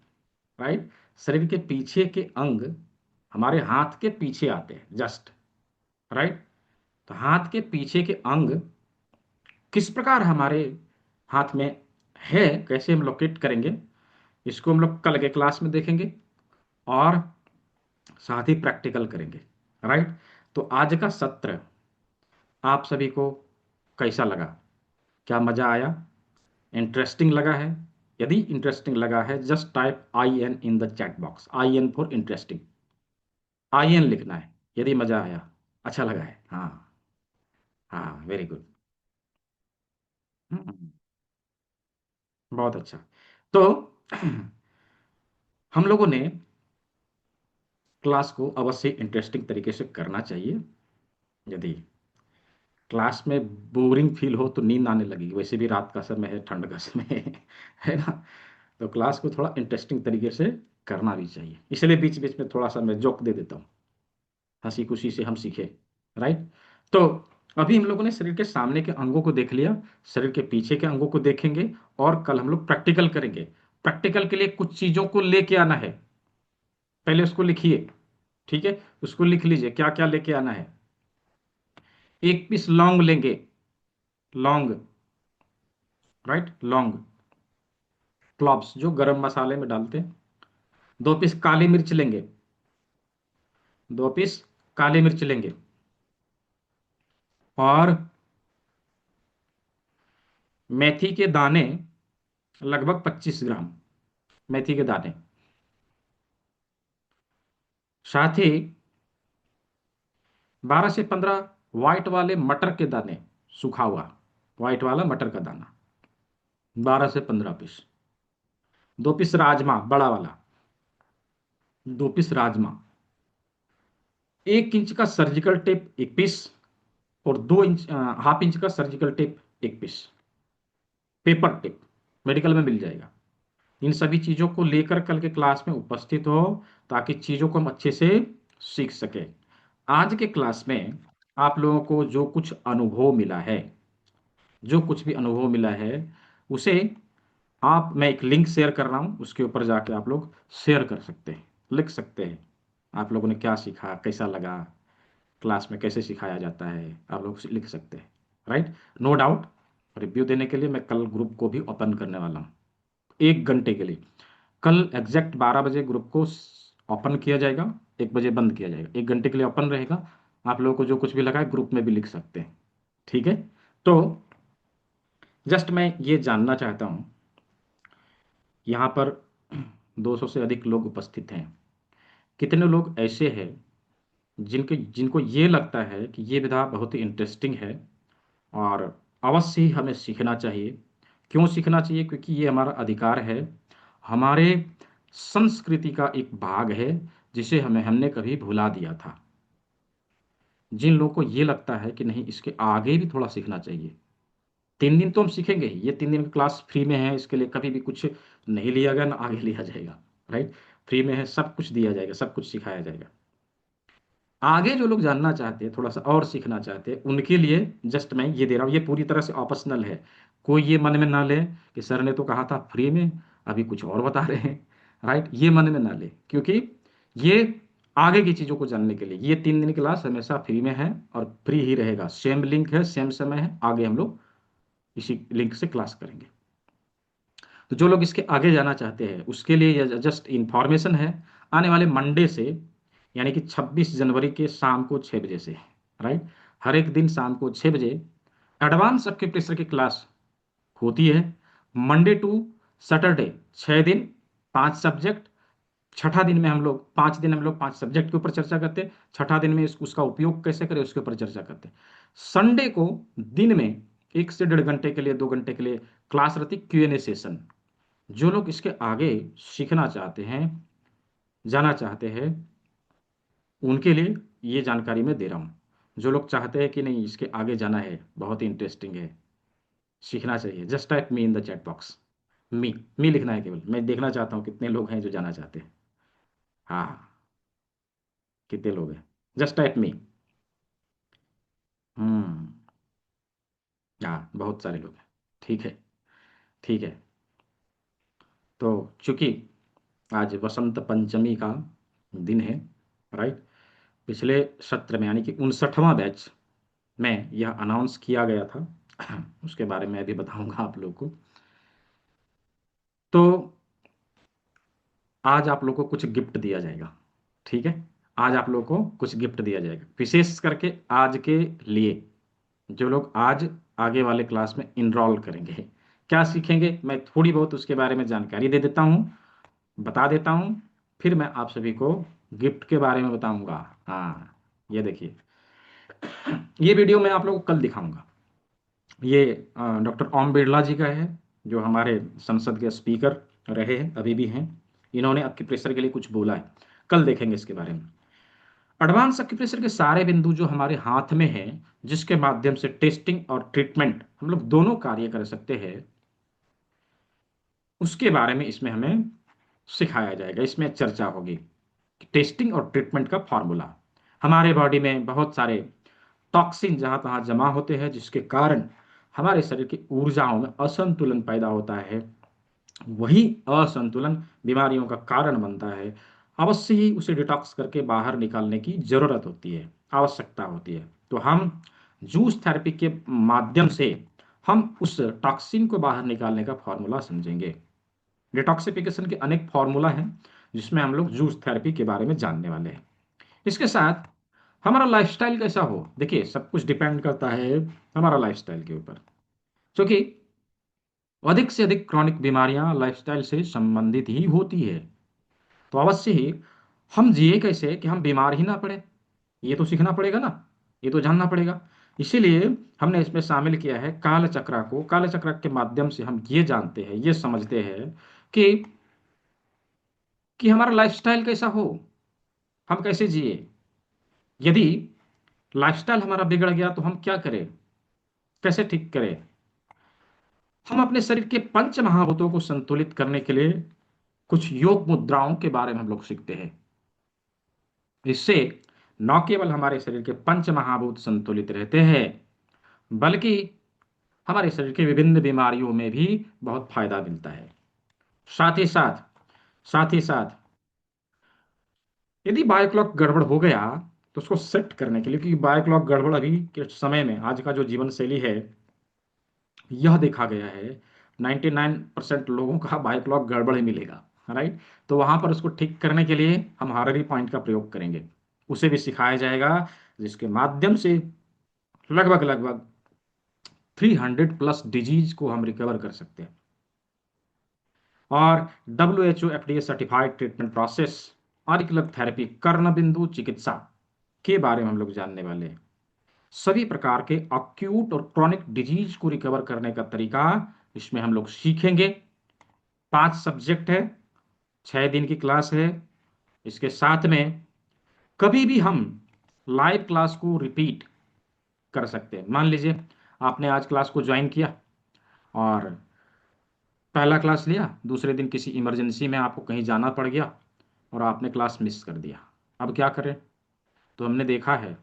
राइट। शरीर के पीछे के अंग हमारे हाथ के पीछे आते हैं जस्ट, राइट। तो हाथ के पीछे के अंग किस प्रकार हमारे हाथ में है, कैसे हम लोकेट करेंगे, इसको हम लोग कल के क्लास में देखेंगे, और साथ ही प्रैक्टिकल करेंगे, राइट। तो आज का सत्र आप सभी को कैसा लगा? क्या मजा आया? इंटरेस्टिंग लगा है? यदि इंटरेस्टिंग लगा है, just type IN in the chat box, IN for interesting, IN लिखना है यदि मजा आया, अच्छा लगा है। हाँ, हाँ, वेरी गुड। बहुत अच्छा। तो हम लोगों ने क्लास को अवश्य इंटरेस्टिंग तरीके से करना चाहिए। यदि क्लास में बोरिंग फील हो तो नींद आने लगेगी, वैसे भी रात का समय है, ठंड का समय है ना। तो क्लास को थोड़ा इंटरेस्टिंग तरीके से करना भी चाहिए, इसलिए बीच बीच में थोड़ा सा मैं जोक दे देता हूँ, हंसी खुशी से हम सीखे। राइट। तो अभी हम लोगों ने शरीर के सामने के अंगों को देख लिया, शरीर के पीछे के अंगों को देखेंगे, और कल हम लोग प्रैक्टिकल करेंगे। प्रैक्टिकल के लिए कुछ चीजों को लेके आना है, पहले उसको लिखिए। ठीक है, उसको लिख लीजिए क्या क्या लेके आना है। एक पीस लौंग लेंगे, लौंग, राइट, लौंग, क्लॉव्स जो गरम मसाले में डालते हैं। 2 पीस काली मिर्च लेंगे, 2 पीस काली मिर्च लेंगे, और मेथी के दाने लगभग 25 ग्राम, मेथी के दाने। साथ ही 12 से 15 व्हाइट वाले मटर के दाने, सूखा हुआ व्हाइट वाला मटर का दाना, 12 से 15 पीस। 2 पीस राजमा बड़ा वाला, 2 पीस राजमा। 1 इंच का सर्जिकल टेप 1 पीस, और 2 इंच, हाफ इंच का surgical tape 1 piece, paper tape medical में मिल जाएगा। इन सभी चीजों को लेकर कल के क्लास में उपस्थित हो, ताकि चीजों को हम अच्छे से सीख सके। आज के क्लास में आप लोगों को जो कुछ अनुभव मिला है, जो कुछ भी अनुभव मिला है, उसे आप, मैं एक लिंक शेयर कर रहा हूं, उसके ऊपर जाके आप लोग शेयर कर सकते हैं, लिख सकते हैं आप लोगों ने क्या सीखा, कैसा लगा, क्लास में कैसे सिखाया जाता है, आप लोग लिख सकते हैं। राइट। नो डाउट, रिव्यू देने के लिए मैं कल ग्रुप को भी ओपन करने वाला हूँ 1 घंटे के लिए। कल एग्जैक्ट 12 बजे ग्रुप को ओपन किया जाएगा, 1 बजे बंद किया जाएगा, 1 घंटे के लिए ओपन रहेगा। आप लोगों को जो कुछ भी लगा है ग्रुप में भी लिख सकते हैं। ठीक है। तो जस्ट मैं ये जानना चाहता हूँ, यहाँ पर 200 से अधिक लोग उपस्थित हैं, कितने लोग ऐसे हैं जिनके जिनको ये लगता है कि ये विधा बहुत ही इंटरेस्टिंग है, और अवश्य ही हमें सीखना चाहिए। क्यों सीखना चाहिए? क्योंकि ये हमारा अधिकार है, हमारे संस्कृति का एक भाग है, जिसे हमने कभी भुला दिया था। जिन लोगों को ये लगता है कि नहीं, इसके आगे भी थोड़ा सीखना चाहिए, 3 दिन तो हम सीखेंगे ही, ये 3 दिन की क्लास फ्री में है, इसके लिए कभी भी कुछ नहीं लिया गया ना आगे लिया जाएगा। राइट। फ्री में है, सब कुछ दिया जाएगा, सब कुछ सिखाया जाएगा। आगे जो लोग जानना चाहते हैं, थोड़ा सा और सीखना चाहते हैं, उनके लिए जस्ट मैं ये दे रहा हूँ, ये पूरी तरह से ऑप्शनल है। कोई ये मन में ना ले कि सर ने तो कहा था फ्री में, अभी कुछ और बता रहे हैं। राइट, ये मन में ना ले, क्योंकि ये आगे की चीज़ों को जानने के लिए ये 3 दिन की क्लास हमेशा फ्री में है, और फ्री ही रहेगा। सेम लिंक है, सेम समय है, आगे हम लोग इसी लिंक से क्लास करेंगे। तो जो लोग इसके आगे जाना चाहते हैं उसके लिए ये जस्ट इंफॉर्मेशन है, आने वाले मंडे से, यानी कि 26 जनवरी के शाम को 6 बजे से, राइट, हर एक दिन शाम को 6 बजे एडवांस एक्यूप्रेशर की क्लास होती है। मंडे टू सैटरडे 6 दिन, 5 सब्जेक्ट। छठा दिन में हम लोग 5 दिन हम लोग 5 सब्जेक्ट के ऊपर चर्चा करते हैं। छठा दिन में उसका उपयोग कैसे करें उसके ऊपर चर्चा करते हैं। संडे को दिन में 1 से 1.5 घंटे के लिए, 2 घंटे के लिए क्लास रहती, Q&A सेशन। जो लोग इसके आगे सीखना चाहते हैं, जाना चाहते हैं, उनके लिए ये जानकारी मैं दे रहा हूँ। जो लोग चाहते हैं कि नहीं इसके आगे जाना है, बहुत ही इंटरेस्टिंग है, सीखना चाहिए, just type me in the chat box. Me लिखना है केवल, मैं देखना चाहता हूँ कितने लोग हैं जो जाना चाहते हैं। हाँ, कितने लोग हैं, जस्ट टाइप मी। हम्म। हाँ, बहुत सारे लोग हैं। ठीक है। ठीक है। तो चूंकि आज वसंत पंचमी का दिन है, राइट, पिछले सत्र में यानी कि 59वां बैच में यह अनाउंस किया गया था, उसके बारे में अभी बताऊंगा आप लोग को। तो आज आप लोग को कुछ गिफ्ट दिया जाएगा। ठीक है, आज आप लोग को कुछ गिफ्ट दिया जाएगा, विशेष करके आज के लिए। जो लोग आज आगे वाले क्लास में इनरोल करेंगे, क्या सीखेंगे, मैं थोड़ी बहुत उसके बारे में जानकारी दे देता हूँ, बता देता हूँ, फिर मैं आप सभी को गिफ्ट के बारे में बताऊंगा। हाँ, ये देखिए, ये वीडियो मैं आप लोगों को कल दिखाऊंगा। ये डॉक्टर ओम बिरला जी का है, जो हमारे संसद के स्पीकर रहे हैं, अभी भी हैं। इन्होंने एक्यूप्रेशर के लिए कुछ बोला है, कल देखेंगे इसके बारे में। एडवांस एक्यूप्रेशर के सारे बिंदु जो हमारे हाथ में है, जिसके माध्यम से टेस्टिंग और ट्रीटमेंट हम लोग दोनों कार्य कर सकते हैं, उसके बारे में इसमें हमें सिखाया जाएगा, इसमें चर्चा होगी। टेस्टिंग और ट्रीटमेंट का फॉर्मूला। हमारे बॉडी में बहुत सारे टॉक्सिन जहां तहां जमा होते हैं, जिसके कारण हमारे शरीर की ऊर्जाओं में असंतुलन पैदा होता है। वही असंतुलन बीमारियों का कारण बनता है। अवश्य ही उसे डिटॉक्स करके बाहर निकालने की जरूरत होती है, आवश्यकता होती है। तो हम जूस थेरेपी के माध्यम से हम उस टॉक्सिन को बाहर निकालने का फॉर्मूला समझेंगे। डिटॉक्सिफिकेशन के अनेक फॉर्मूला हैं, जिसमें हम लोग जूस थेरेपी के बारे में जानने वाले हैं। इसके साथ हमारा लाइफस्टाइल कैसा हो, देखिए सब कुछ डिपेंड करता है हमारा लाइफस्टाइल के ऊपर, क्योंकि अधिक से अधिक क्रॉनिक बीमारियां लाइफस्टाइल से संबंधित ही होती है। तो अवश्य ही हम जिए कैसे कि हम बीमार ही ना पड़े, ये तो सीखना पड़ेगा ना, ये तो जानना पड़ेगा। इसीलिए हमने इसमें शामिल किया है काल चक्रा को। काल चक्र के माध्यम से हम ये जानते हैं, ये समझते हैं कि हमारा लाइफस्टाइल कैसा हो, हम कैसे जिए। यदि लाइफस्टाइल हमारा बिगड़ गया तो हम क्या करें, कैसे ठीक करें। हम अपने शरीर के पंच महाभूतों को संतुलित करने के लिए कुछ योग मुद्राओं के बारे में हम लोग सीखते हैं। इससे न केवल हमारे शरीर के पंच महाभूत संतुलित रहते हैं, बल्कि हमारे शरीर के विभिन्न बीमारियों में भी बहुत फायदा मिलता है। साथ ही साथ साथ ही साथ यदि बायोक्लॉक गड़बड़ हो गया तो उसको सेट करने के लिए, क्योंकि बायोक्लॉक गड़बड़ अभी के समय में, आज का जो जीवन शैली है, यह देखा गया है 99% लोगों का बायोक्लॉक गड़बड़ ही मिलेगा। राइट। तो वहां पर उसको ठीक करने के लिए हम हार्डरी पॉइंट का प्रयोग करेंगे, उसे भी सिखाया जाएगा, जिसके माध्यम से लगभग लगभग 300+ डिजीज को हम रिकवर कर सकते हैं। और WHO FDA certified treatment process, auricular therapy, कर्ण बिंदु चिकित्सा के बारे में हम लोग जानने वाले हैं। सभी प्रकार के अक्यूट और क्रॉनिक डिजीज को रिकवर करने का तरीका इसमें हम लोग सीखेंगे। 5 सब्जेक्ट है, 6 दिन की क्लास है। इसके साथ में कभी भी हम लाइव क्लास को रिपीट कर सकते हैं। मान लीजिए आपने आज क्लास को ज्वाइन किया और पहला क्लास लिया, दूसरे दिन किसी इमरजेंसी में आपको कहीं जाना पड़ गया और आपने क्लास मिस कर दिया। अब क्या करें। तो हमने देखा है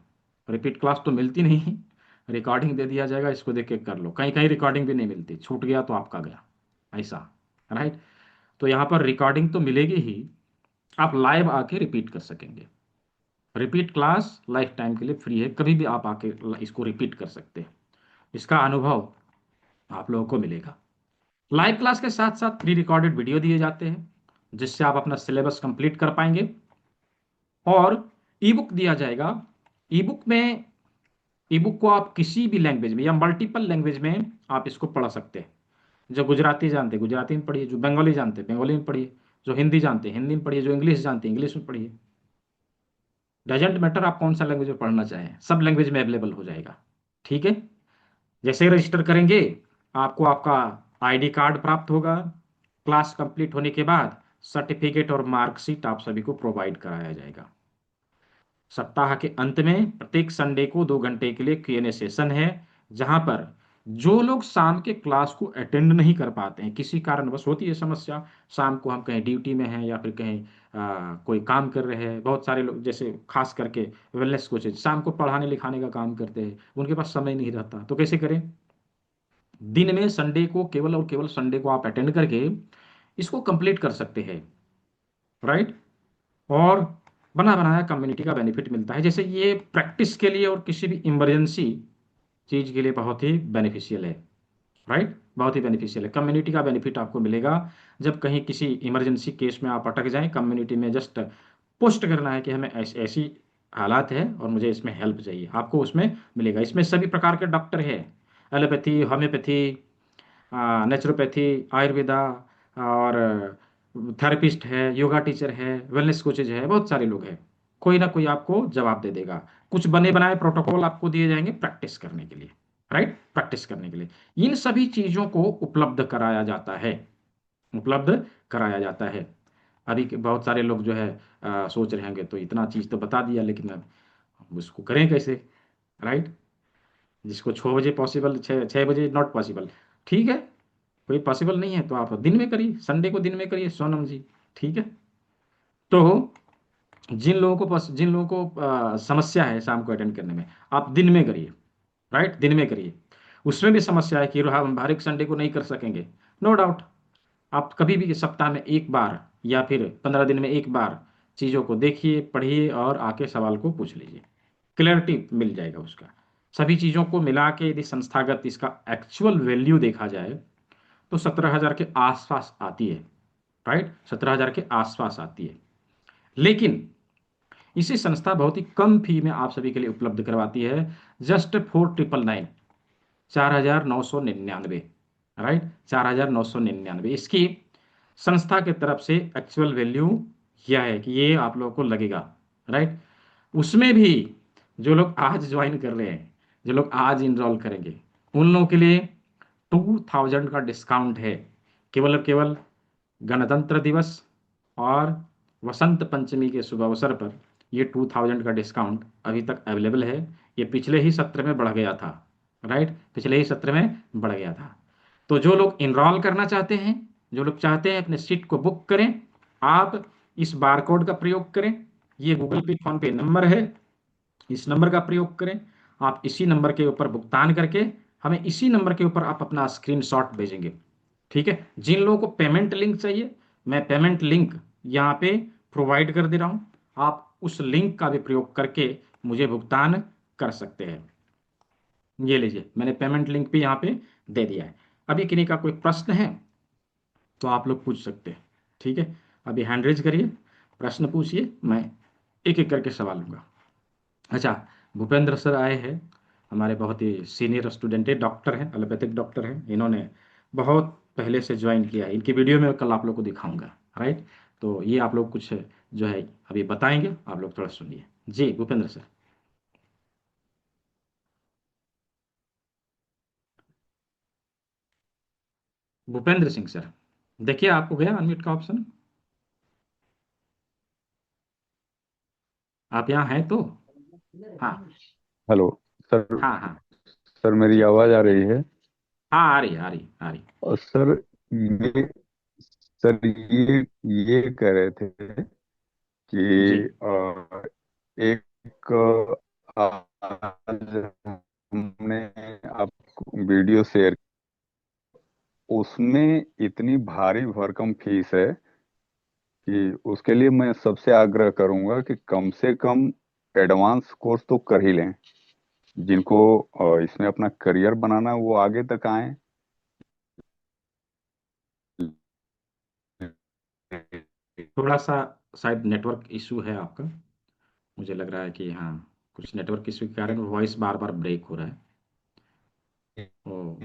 रिपीट क्लास तो मिलती नहीं, रिकॉर्डिंग दे दिया जाएगा, इसको देख के कर लो। कहीं कहीं रिकॉर्डिंग भी नहीं मिलती, छूट गया तो आपका गया, ऐसा। राइट। तो यहाँ पर रिकॉर्डिंग तो मिलेगी ही, आप लाइव आके रिपीट कर सकेंगे। रिपीट क्लास लाइफ टाइम के लिए फ्री है, कभी भी आप आके इसको रिपीट कर सकते हैं। इसका अनुभव आप लोगों को मिलेगा। लाइव क्लास के साथ साथ प्री रिकॉर्डेड वीडियो दिए जाते हैं, जिससे आप अपना सिलेबस कंप्लीट कर पाएंगे। और ई बुक दिया जाएगा। ई बुक में, ई बुक को आप किसी भी लैंग्वेज में या मल्टीपल लैंग्वेज में आप इसको पढ़ सकते हैं। जो गुजराती जानते हैं गुजराती में पढ़िए, जो बंगाली जानते हैं बंगाली में पढ़िए, जो हिंदी जानते हैं हिंदी में पढ़िए, जो इंग्लिश जानते हैं इंग्लिश में पढ़िए। डजेंट मैटर आप कौन सा लैंग्वेज में पढ़ना चाहें, सब लैंग्वेज में अवेलेबल हो जाएगा। ठीक है। जैसे ही रजिस्टर करेंगे, आपको आपका आईडी कार्ड प्राप्त होगा। क्लास कंप्लीट होने के बाद सर्टिफिकेट और मार्कशीट आप सभी को प्रोवाइड कराया जाएगा। सप्ताह के अंत में प्रत्येक संडे को 2 घंटे के लिए Q&A सेशन है, जहां पर जो लोग शाम के क्लास को अटेंड नहीं कर पाते हैं, किसी कारणवश होती है समस्या, शाम को हम कहीं ड्यूटी में हैं या फिर कहीं कोई काम कर रहे हैं। बहुत सारे लोग जैसे खास करके वेलनेस कोचेज शाम को पढ़ाने लिखाने का काम करते हैं, उनके पास समय नहीं रहता, तो कैसे करें। दिन में संडे को, केवल और केवल संडे को आप अटेंड करके इसको कंप्लीट कर सकते हैं। राइट। और बना बनाया कम्युनिटी का बेनिफिट मिलता है। जैसे ये प्रैक्टिस के लिए और किसी भी इमरजेंसी चीज के लिए बहुत ही बेनिफिशियल है। राइट। बहुत ही बेनिफिशियल है। कम्युनिटी का बेनिफिट आपको मिलेगा। जब कहीं किसी इमरजेंसी केस में आप अटक जाएं, कम्युनिटी में जस्ट पोस्ट करना है कि हमें ऐसी ऐसी हालात है और मुझे इसमें हेल्प चाहिए, आपको उसमें मिलेगा। इसमें सभी प्रकार के डॉक्टर है, एलोपैथी, होम्योपैथी, नेचुरोपैथी, आयुर्वेदा, और थेरेपिस्ट है, योगा टीचर है, वेलनेस कोचेज है, बहुत सारे लोग हैं। कोई ना कोई आपको जवाब दे देगा। कुछ बने बनाए प्रोटोकॉल आपको दिए जाएंगे प्रैक्टिस करने के लिए। राइट। प्रैक्टिस करने के लिए इन सभी चीजों को उपलब्ध कराया जाता है, उपलब्ध कराया जाता है। अभी बहुत सारे लोग जो है सोच रहे होंगे तो इतना चीज़ तो बता दिया, लेकिन अब हम उसको करें कैसे, राइट? जिसको 6 बजे पॉसिबल, 6 बजे नॉट पॉसिबल, ठीक है, कोई पॉसिबल नहीं है तो आप दिन में करिए, संडे को दिन में करिए सोनम जी, ठीक है? तो जिन लोगों को समस्या है शाम को अटेंड करने में, आप दिन में करिए, राइट, दिन में करिए। उसमें भी समस्या है कि हम हर एक संडे को नहीं कर सकेंगे, नो डाउट, आप कभी भी सप्ताह में एक बार या फिर 15 दिन में एक बार चीज़ों को देखिए, पढ़िए और आके सवाल को पूछ लीजिए, क्लैरिटी मिल जाएगा उसका। सभी चीज़ों को मिला के यदि संस्थागत इसका एक्चुअल वैल्यू देखा जाए तो 17,000 के आसपास आती है, राइट, 17,000 के आसपास आती है। लेकिन इसी संस्था बहुत ही कम फी में आप सभी के लिए उपलब्ध करवाती है, जस्ट 4,999, 4,999, राइट, 4,999। इसकी संस्था की तरफ से एक्चुअल वैल्यू यह है कि ये आप लोगों को लगेगा, राइट। उसमें भी जो लोग आज ज्वाइन कर रहे हैं, जो लोग आज इनरोल करेंगे, उन लोगों के लिए 2,000 का डिस्काउंट है, केवल और केवल गणतंत्र दिवस और वसंत पंचमी के शुभ अवसर पर ये 2,000 का डिस्काउंट अभी तक अवेलेबल है। ये पिछले ही सत्र में बढ़ गया था, राइट, पिछले ही सत्र में बढ़ गया था। तो जो लोग इनरोल करना चाहते हैं, जो लोग चाहते हैं अपने सीट को बुक करें, आप इस बार कोड का प्रयोग करें। ये गूगल पे फोन पे नंबर है, इस नंबर का प्रयोग करें। आप इसी नंबर के ऊपर भुगतान करके हमें इसी नंबर के ऊपर आप अपना स्क्रीनशॉट भेजेंगे, ठीक है? जिन लोगों को पेमेंट लिंक चाहिए, मैं पेमेंट लिंक यहाँ पे प्रोवाइड कर दे रहा हूँ, आप उस लिंक का भी प्रयोग करके मुझे भुगतान कर सकते हैं। ये लीजिए, मैंने पेमेंट लिंक भी यहाँ पे दे दिया है। अभी किन्हीं का कोई प्रश्न है तो आप लोग पूछ सकते हैं, ठीक है? अभी हैंड रेज करिए, प्रश्न पूछिए, मैं एक एक करके सवाल लूंगा। अच्छा, भूपेंद्र सर आए हैं, हमारे बहुत ही सीनियर स्टूडेंट है, डॉक्टर हैं, एलोपैथिक डॉक्टर हैं, इन्होंने बहुत पहले से ज्वाइन किया है। इनकी वीडियो में कल आप लोग को दिखाऊंगा, राइट। तो ये आप लोग कुछ जो है अभी बताएंगे, आप लोग थोड़ा सुनिए। जी भूपेंद्र सर। भूपेंद्र सिंह सर, देखिए आपको गया अनम्यूट का ऑप्शन, आप यहाँ हैं तो? हाँ हेलो सर। हाँ हाँ। सर मेरी आवाज़ आ रही है? हाँ आ रही है, आ रही है, आ रही है। और सर ये सर ये कह रहे थे जी। कि एक आज हमने आपको वीडियो शेयर, उसमें इतनी भारी भरकम फीस है कि उसके लिए मैं सबसे आग्रह करूंगा कि कम से कम एडवांस कोर्स तो कर ही लें। जिनको इसमें अपना करियर बनाना है, वो आगे तक आए। थोड़ा सा शायद नेटवर्क इशू है आपका, मुझे लग रहा है कि हाँ, कुछ नेटवर्क इशू के कारण वॉइस बार बार ब्रेक हो रहा है। ओ,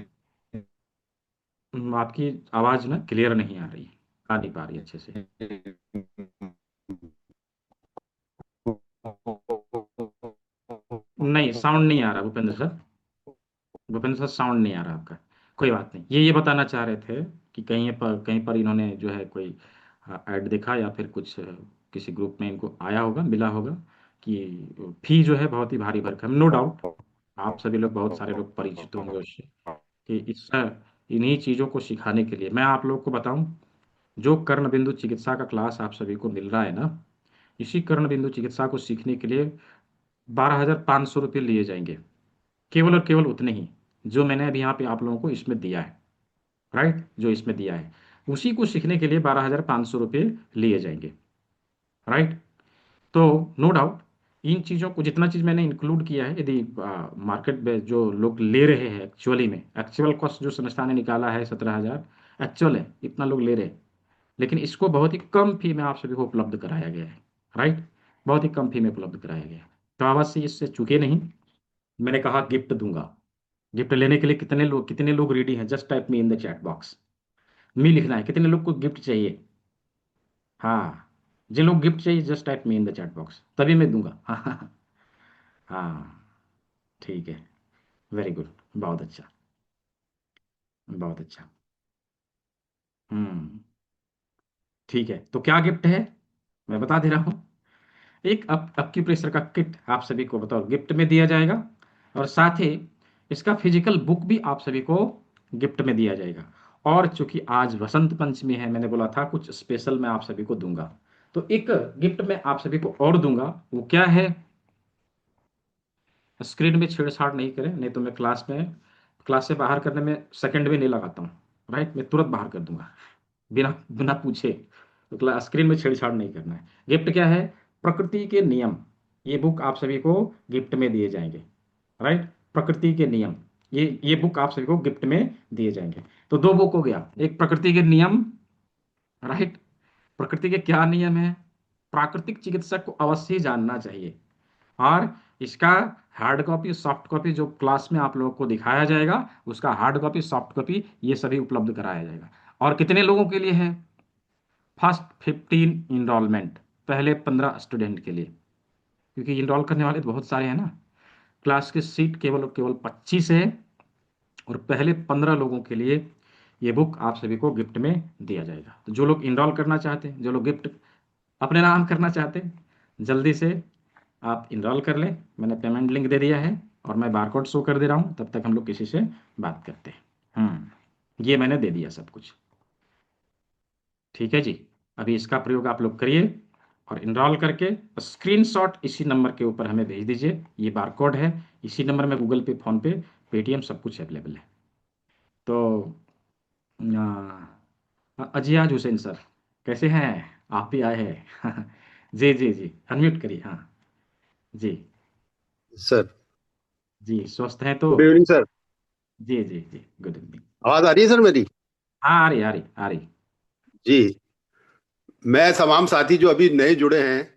आपकी आवाज़ ना क्लियर नहीं आ रही, आ नहीं पा रही अच्छे से। नहीं, साउंड नहीं आ रहा Bhupendra sir, Bhupendra sir sound नहीं आ रहा आपका। कोई बात नहीं, ये बताना चाह रहे थे कि कहीं पर इन्होंने जो है कोई ऐड देखा या फिर कुछ किसी ग्रुप में इनको आया होगा, मिला होगा कि फी जो है बहुत ही भारी भरकम, नो डाउट। आप सभी लोग, बहुत सारे लोग परिचित होंगे उससे, कि इस इन्हीं चीज़ों को सिखाने के लिए मैं आप लोग को बताऊं, जो कर्ण बिंदु चिकित्सा का क्लास आप सभी को मिल रहा है ना, इसी कर्ण बिंदु चिकित्सा को सीखने के लिए 12,500 रुपये लिए जाएंगे, केवल और केवल उतने ही जो मैंने अभी यहाँ पे आप लोगों को इसमें दिया है, राइट, जो इसमें दिया है उसी को सीखने के लिए 12,500 रुपये लिए जाएंगे, राइट। तो नो डाउट, इन चीज़ों को जितना चीज़ मैंने इंक्लूड किया है, यदि मार्केट में जो लोग ले रहे हैं एक्चुअली में, एक्चुअल कॉस्ट जो संस्था ने निकाला है 17,000 एक्चुअल है, इतना लोग ले रहे हैं, लेकिन इसको बहुत ही कम फी में आप सभी को उपलब्ध कराया गया है, राइट, बहुत ही कम फी में उपलब्ध कराया गया है। तो अवश्य इससे चूके नहीं। मैंने कहा गिफ्ट दूंगा, गिफ्ट लेने के लिए कितने लोग रेडी हैं? Just type me in the chat box, me लिखना है कितने लोग को गिफ्ट चाहिए। हाँ, जिन लोग गिफ्ट चाहिए just type me in the chat box, तभी मैं दूंगा। हाँ हाँ, ठीक है, वेरी गुड, बहुत अच्छा, बहुत अच्छा। हम्म, ठीक है, तो क्या गिफ्ट है मैं बता दे रहा हूँ। एक अक्यूप्रेशर का किट आप सभी को बताओ गिफ्ट में दिया जाएगा, और साथ ही इसका फिजिकल बुक भी आप सभी को गिफ्ट में दिया जाएगा। और चूंकि आज वसंत पंचमी है, मैंने बोला था कुछ स्पेशल मैं आप सभी को दूंगा। तो एक गिफ्ट मैं आप सभी को और दूंगा, वो क्या है, स्क्रीन में छेड़छाड़ नहीं करें, नहीं तो मैं क्लास से बाहर करने में सेकंड भी नहीं लगाता हूँ। राइट, मैं तुरंत बाहर कर दूंगा बिना बिना पूछे। तो स्क्रीन में छेड़छाड़ नहीं करना है। गिफ्ट क्या है, प्रकृति के नियम। ये बुक आप सभी को गिफ्ट में दिए जाएंगे। राइट, प्रकृति के नियम, ये बुक आप सभी को गिफ्ट में दिए जाएंगे। तो दो बुक हो गया, एक प्रकृति के नियम। राइट, प्रकृति के क्या नियम है, प्राकृतिक चिकित्सक को अवश्य ही जानना चाहिए। और इसका हार्ड कॉपी सॉफ्ट कॉपी जो क्लास में आप लोगों को दिखाया जाएगा, उसका हार्ड कॉपी सॉफ्ट कॉपी ये सभी उपलब्ध कराया जाएगा। और कितने लोगों के लिए है, फर्स्ट 15 इनरोलमेंट, पहले 15 स्टूडेंट के लिए, क्योंकि इनरोल करने वाले तो बहुत सारे हैं ना। क्लास की सीट केवल और केवल 25 है, और पहले 15 लोगों के लिए ये बुक आप सभी को गिफ्ट में दिया जाएगा। तो जो लोग इनरोल करना चाहते हैं, जो लोग गिफ्ट अपने नाम करना चाहते हैं, जल्दी से आप इनरोल कर लें। मैंने पेमेंट लिंक दे दिया है, और मैं बारकोड शो कर दे रहा हूँ, तब तक हम लोग किसी से बात करते हैं। ये मैंने दे दिया सब कुछ। ठीक है जी, अभी इसका प्रयोग आप लोग करिए, और इनरोल करके स्क्रीनशॉट इसी नंबर के ऊपर हमें भेज दीजिए। ये बारकोड है, इसी नंबर में गूगल पे, फोन पे, पेटीएम सब कुछ अवेलेबल है। तो अजियाज हुसैन सर, कैसे हैं, आप भी आए हैं? जी जी जी, अनम्यूट करिए, हाँ जी। सर, जी स्वस्थ हैं तो? Good evening sir. जी जी जी, गुड इवनिंग। आवाज आ रही है सर मेरी? हाँ, आ रही आ रही आ रही। जी। मैं तमाम साथी जो अभी नए जुड़े हैं,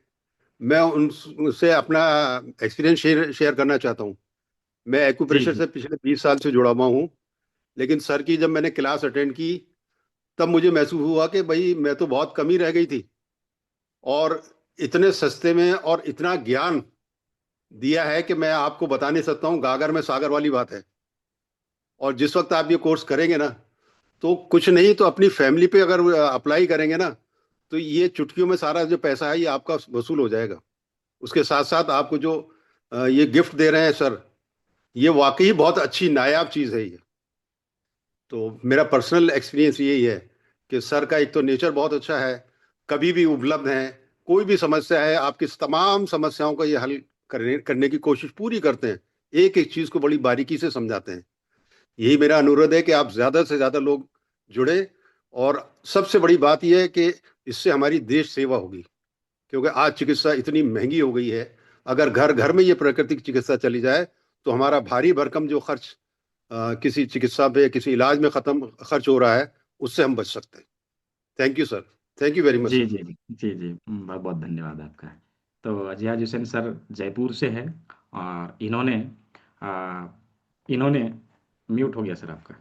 मैं उनसे अपना एक्सपीरियंस शेयर करना चाहता हूँ। मैं जी एक्यूप्रेशर जी से पिछले 20 साल से जुड़ा हुआ हूँ। लेकिन सर की जब मैंने क्लास अटेंड की, तब मुझे महसूस हुआ कि भाई मैं तो बहुत कमी रह गई थी। और इतने सस्ते में और इतना ज्ञान दिया है कि मैं आपको बता नहीं सकता हूँ, गागर में सागर वाली बात है। और जिस वक्त आप ये कोर्स करेंगे ना, तो कुछ नहीं तो अपनी फैमिली पे अगर अप्लाई करेंगे ना, तो ये चुटकियों में सारा जो पैसा है ये आपका वसूल हो जाएगा। उसके साथ साथ आपको जो ये गिफ्ट दे रहे हैं सर, ये वाकई बहुत अच्छी नायाब चीज़ है ये। तो मेरा पर्सनल एक्सपीरियंस यही है कि सर का एक तो नेचर बहुत अच्छा है, कभी भी उपलब्ध है। कोई भी समस्या है, आपकी तमाम समस्याओं का ये हल करने की कोशिश पूरी करते हैं। एक एक चीज़ को बड़ी बारीकी से समझाते हैं। यही मेरा अनुरोध है कि आप ज़्यादा से ज़्यादा लोग जुड़े। और सबसे बड़ी बात यह है कि इससे हमारी देश सेवा होगी, क्योंकि आज चिकित्सा इतनी महंगी हो गई है। अगर घर घर में ये प्राकृतिक चिकित्सा चली जाए, तो हमारा भारी भरकम जो खर्च किसी चिकित्सा पे, किसी इलाज में खत्म खर्च हो रहा है, उससे हम बच सकते हैं। Thank you sir. Thank you very much जी सर। जी जी जी जी, बहुत बहुत धन्यवाद आपका। तो अजियाज हुसैन सर जयपुर से है, और आ, इन्होंने म्यूट हो गया सर आपका।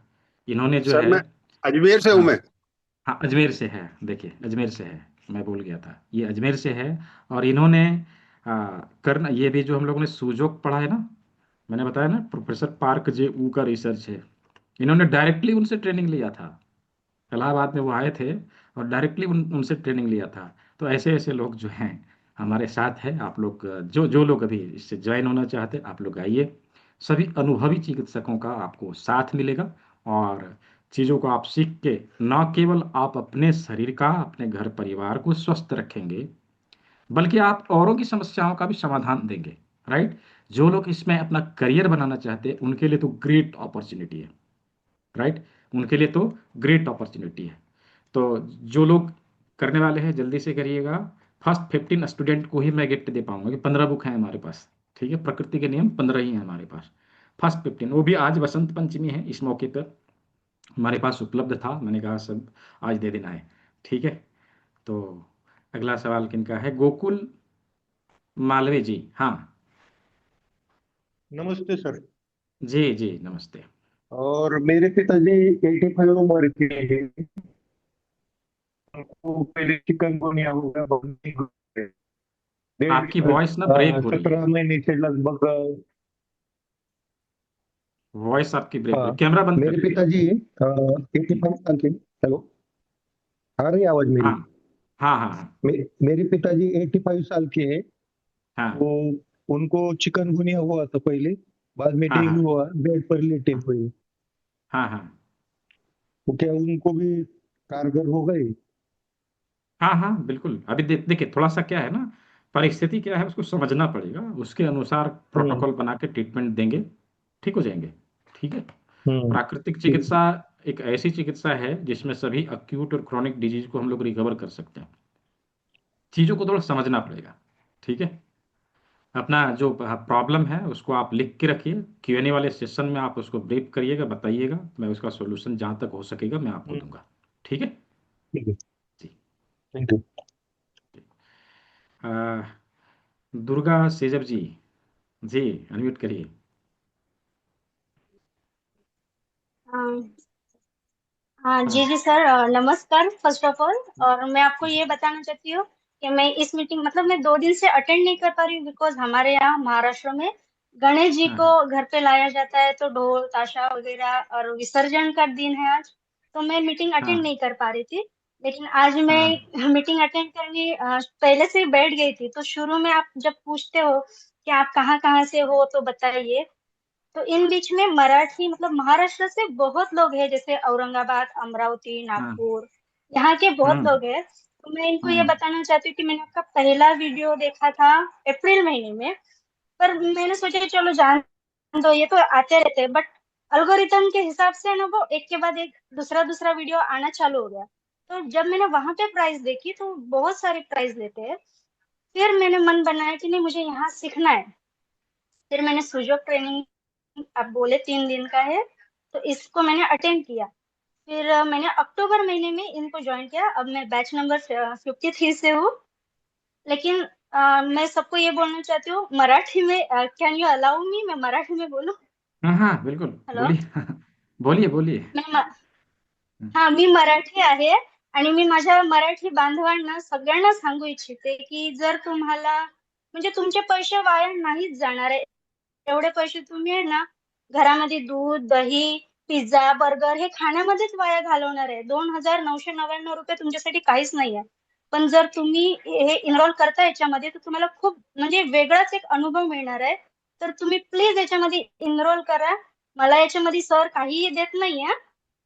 इन्होंने जो सर है, मैं अजमेर से हूं हाँ मैं। हाँ, अजमेर से है, देखिए अजमेर से है, मैं भूल गया था, ये अजमेर से है। और इन्होंने करना, ये भी जो हम लोगों ने सूजोक पढ़ा है ना, मैंने बताया ना, प्रोफेसर पार्क जे ऊ का रिसर्च है। इन्होंने डायरेक्टली उनसे ट्रेनिंग लिया था, इलाहाबाद में वो आए थे, और डायरेक्टली उनसे ट्रेनिंग लिया था। तो ऐसे ऐसे लोग जो हैं हमारे साथ हैं। आप लोग जो जो लोग अभी इससे ज्वाइन होना चाहते हैं, आप लोग आइए। सभी अनुभवी चिकित्सकों का आपको साथ मिलेगा, और चीज़ों को आप सीख के न केवल आप अपने शरीर का, अपने घर परिवार को स्वस्थ रखेंगे, बल्कि आप औरों की समस्याओं का भी समाधान देंगे। राइट, जो लोग इसमें अपना करियर बनाना चाहते हैं, उनके लिए तो ग्रेट अपॉर्चुनिटी है। राइट, उनके लिए तो ग्रेट अपॉर्चुनिटी है। तो जो लोग करने वाले हैं जल्दी से करिएगा। फर्स्ट 15 स्टूडेंट को ही मैं गिफ्ट दे पाऊंगा, कि 15 बुक हैं हमारे पास। ठीक है, प्रकृति के नियम 15 ही हैं हमारे पास। फर्स्ट 15, वो भी आज वसंत पंचमी है, इस मौके पर हमारे पास उपलब्ध था, मैंने कहा सब आज दे देना है। ठीक है, तो अगला सवाल किनका है, गोकुल मालवीय जी, हाँ। नमस्ते सर। जी जी नमस्ते। और मेरे पिताजी 85 उम्र के हैं। उनको पहले चिकनगुनिया हो गया, डेढ़ आपकी वॉइस ना ब्रेक हो रही है, 17 महीने से लगभग। वॉइस आपकी ब्रेक हो रही हाँ, है, कैमरा बंद कर मेरे लीजिए। पिताजी 85 साल के। हेलो, आ रही है आवाज मेरी? हाँ हाँ हाँ हाँ मेरे पिताजी 85 साल के हैं। हाँ वो उनको चिकनगुनिया हुआ था पहले, बाद में हाँ डेंगू हाँ हुआ, बेड पर लेटे हुए। हाँ हाँ तो क्या उनको भी कारगर हो गए? हाँ हाँ बिल्कुल। अभी देखिए थोड़ा सा क्या है ना, परिस्थिति क्या है उसको समझना पड़ेगा, उसके अनुसार हम्म। प्रोटोकॉल बना के ट्रीटमेंट देंगे, ठीक हो जाएंगे। ठीक है। हम्म। प्राकृतिक ठीक। चिकित्सा एक ऐसी चिकित्सा है जिसमें सभी अक्यूट और क्रोनिक डिजीज को हम लोग रिकवर कर सकते हैं। चीज़ों को थोड़ा समझना पड़ेगा। ठीक है। अपना जो प्रॉब्लम है उसको आप लिख के रखिए, Q&A वाले सेशन में आप उसको ब्रीफ करिएगा, बताइएगा, मैं उसका सॉल्यूशन जहाँ तक हो सकेगा मैं आपको हम्म। दूंगा। ठीक है। ठीक है। जी। Thank you. अ, दुर्गा सेजब जी, जी अनम्यूट करिए। हाँ हाँ, हाँ जी जी सर, नमस्कार फर्स्ट ऑफ ऑल। और मैं आपको ये बताना चाहती हूँ कि मैं इस मीटिंग मतलब मैं 2 दिन से अटेंड नहीं कर पा रही हूँ, बिकॉज हमारे यहाँ महाराष्ट्र में गणेश जी हाँ को हाँ घर पे लाया जाता है, तो ढोल ताशा वगैरह और विसर्जन का दिन है आज। तो मैं मीटिंग अटेंड हाँ नहीं कर पा रही थी, लेकिन आज हाँ मैं मीटिंग अटेंड करने पहले से ही बैठ गई थी। तो शुरू में आप जब पूछते हो कि आप कहाँ कहाँ से हो तो बताइए, तो इन बीच में मराठी मतलब महाराष्ट्र से बहुत लोग हैं, जैसे औरंगाबाद, अमरावती, हाँ नागपुर, यहाँ के बहुत हम्म लोग हैं। तो मैं इनको ये हम्म बताना चाहती हूँ कि मैंने आपका पहला वीडियो देखा था अप्रैल महीने में, पर मैंने सोचा कि चलो जान दो, ये तो आते रहते हैं, बट अल्गोरिथम के हिसाब से ना वो एक के बाद एक दूसरा दूसरा वीडियो आना चालू हो गया। तो जब मैंने वहां पे प्राइस देखी तो बहुत सारे प्राइस लेते हैं। फिर मैंने मन बनाया कि नहीं, मुझे यहाँ सीखना है। फिर मैंने सुजोग ट्रेनिंग, आप बोले 3 दिन का है, तो इसको मैंने अटेंड किया। फिर मैंने अक्टूबर महीने में इनको ज्वाइन किया। अब मैं बैच नंबर 53 से हूँ। लेकिन मैं सबको ये बोलना चाहती हूँ मराठी में, कैन यू अलाउ मी, मैं मराठी में बोलूँ? हाँ हाँ बिल्कुल हेलो। बोलिए। बोलिए बोलिए। मैं हा, मी मराठी आहे, आणि मी माझ्या मराठी बांधवांना सगळ्यांना सांगू इच्छिते की जर तुम्हाला म्हणजे तुमचे पैसे वाया नाहीच जाणार आहे, एवढे पैसे तुम्ही आहे ना घरामध्ये दूध, दही, पिझ्झा, बर्गर हे खाण्यामध्येच वाया घालवणार आहे. 2,999 रुपये तुमच्यासाठी काहीच नाहीये. पण जर तुम्ही हे इन्व्हॉल्व करता याच्यामध्ये, तर तुम्हाला खूप म्हणजे वेगळाच एक अनुभव मिळणार आहे. तर तुम्ही प्लीज याच्यामध्ये इन्रोल करा. मला याच्यामध्ये सर काहीही देत नाहीये.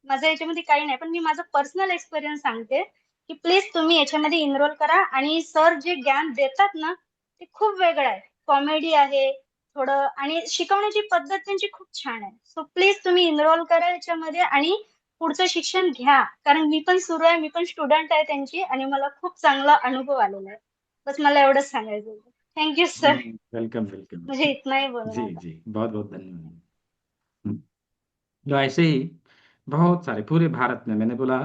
माझं याच्यामध्ये काही नाही, पण मी माझं पर्सनल एक्सपिरियन्स सांगते की प्लीज तुम्ही याच्यामध्ये इन्रोल करा. आणि सर जे ज्ञान देतात ना, ते खूप वेगळं आहे, कॉमेडी आहे थोडं, आणि शिकवण्याची पद्धत त्यांची खूप छान आहे. सो प्लीज तुम्ही इनरोल करा याच्यामध्ये आणि पुढचं शिक्षण घ्या, कारण मी पण सुरू आहे, मी पण स्टुडंट आहे त्यांची, आणि मला खूप चांगला अनुभव आलेला आहे. बस मला एवढंच सांगायचं होतं. थँक्यू सर, वेलकम वेलकम मुझे वेलकम। इतना ही बोलना जी था. जी बहुत बहुत धन्यवाद। हम्म, तो ऐसे ही बहुत सारे पूरे भारत में, मैंने बोला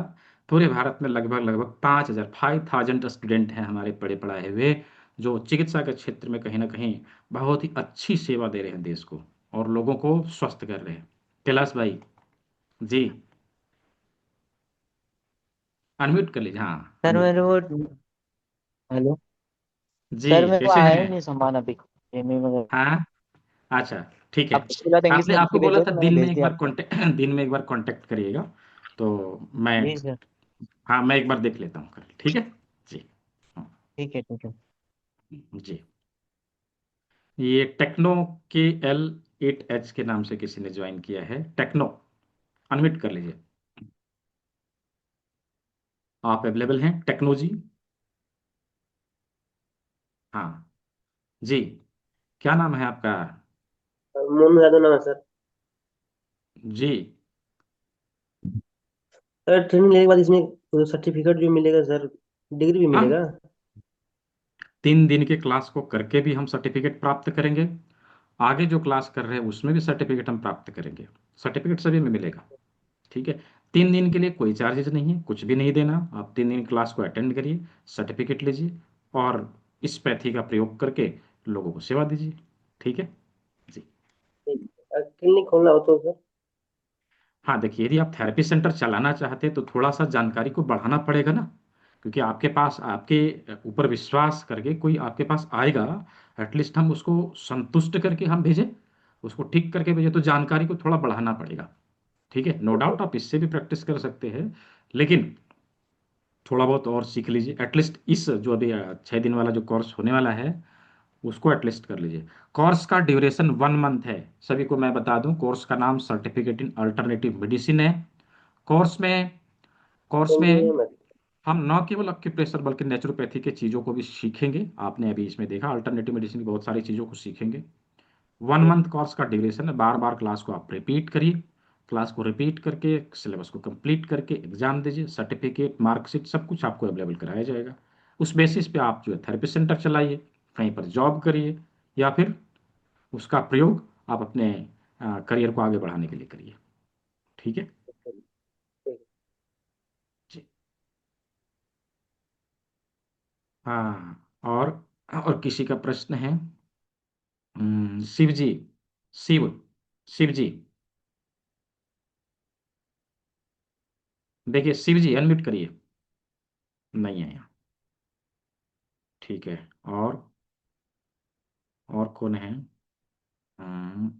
पूरे भारत में लगभग लगभग 5,000 5,000 स्टूडेंट हैं हमारे पढ़े पढ़ाए हुए, जो चिकित्सा के क्षेत्र में कहीं ना कहीं बहुत ही अच्छी सेवा दे रहे हैं देश को, और लोगों को स्वस्थ कर रहे हैं। कैलाश भाई, जी अनम्यूट कर लीजिए, हाँ सर अनम्यूट मेरे कर वो, लीजिए। हेलो जी सर, मेरे को कैसे आया हैं? ही नहीं सामान अभी पेमेंट वगैरह। हाँ अच्छा ठीक है। आपको बोला था इंग्लिश आपने में लिख आपको के बोला भेजो था तो मैंने दिन में भेज एक दिया बार आपको। कांटेक्ट दिन में एक बार कांटेक्ट करिएगा, तो मैं, जी सर। हाँ मैं एक बार देख लेता हूँ कल, ठीक है। जी हाँ, ठीक है ठीक है। जी ये टेक्नो KL8H के नाम से किसी ने ज्वाइन किया है, टेक्नो, अनम्यूट कर लीजिए। आप अवेलेबल हैं टेक्नो जी? हाँ जी, क्या नाम है आपका? मोनू यादव नाम है सर। जी सर ट्रेनिंग लेने के बाद इसमें सर्टिफिकेट भी मिलेगा सर, डिग्री भी हाँ, मिलेगा? 3 दिन के क्लास को करके भी हम सर्टिफिकेट प्राप्त करेंगे, आगे जो क्लास कर रहे हैं उसमें भी सर्टिफिकेट हम प्राप्त करेंगे, सर्टिफिकेट सभी में मिलेगा। ठीक है। 3 दिन के लिए कोई चार्जेज नहीं है, कुछ भी नहीं देना, आप 3 दिन क्लास को अटेंड करिए, सर्टिफिकेट लीजिए, और इस पैथी का प्रयोग करके लोगों को सेवा दीजिए। ठीक है जी। क्लिनिक खोलना हो तो सर? हाँ देखिए, यदि आप थेरेपी सेंटर चलाना चाहते हैं तो थोड़ा सा जानकारी को बढ़ाना पड़ेगा ना, क्योंकि आपके पास आपके ऊपर विश्वास करके कोई आपके पास आएगा, एटलीस्ट हम उसको संतुष्ट करके हम भेजें, उसको ठीक करके भेजें, तो जानकारी को थोड़ा बढ़ाना पड़ेगा। ठीक है, नो डाउट आप इससे भी प्रैक्टिस कर सकते हैं, लेकिन थोड़ा बहुत और सीख लीजिए एटलीस्ट। इस जो अभी 6 दिन वाला जो कोर्स होने वाला है उसको एटलीस्ट कर लीजिए। कोर्स का ड्यूरेशन 1 मंथ है। सभी को मैं बता दूं, कोर्स का नाम सर्टिफिकेट इन अल्टरनेटिव मेडिसिन है। कोर्स में कोर्स सेकेंड ईयर में में मैं। हम न केवल एक्यूप्रेशर बल्कि नेचुरोपैथी के चीज़ों को भी सीखेंगे। आपने अभी इसमें देखा अल्टरनेटिव मेडिसिन की बहुत सारी चीज़ों को सीखेंगे। 1 मंथ कोर्स का ड्यूरेशन है। बार बार क्लास को आप रिपीट करिए। क्लास को रिपीट करके सिलेबस को कंप्लीट करके एग्जाम दीजिए। सर्टिफिकेट, मार्कशीट सब कुछ आपको अवेलेबल कराया जाएगा। उस बेसिस पे आप जो है थेरेपी सेंटर चलाइए, कहीं पर जॉब करिए, या फिर उसका प्रयोग आप अपने करियर को आगे बढ़ाने के लिए करिए। ठीक है जी। हाँ, और किसी का प्रश्न है? शिव जी, शिव शिव जी, देखिए शिव जी अनम्यूट करिए। नहीं है यहाँ। ठीक है। और कौन है? अम,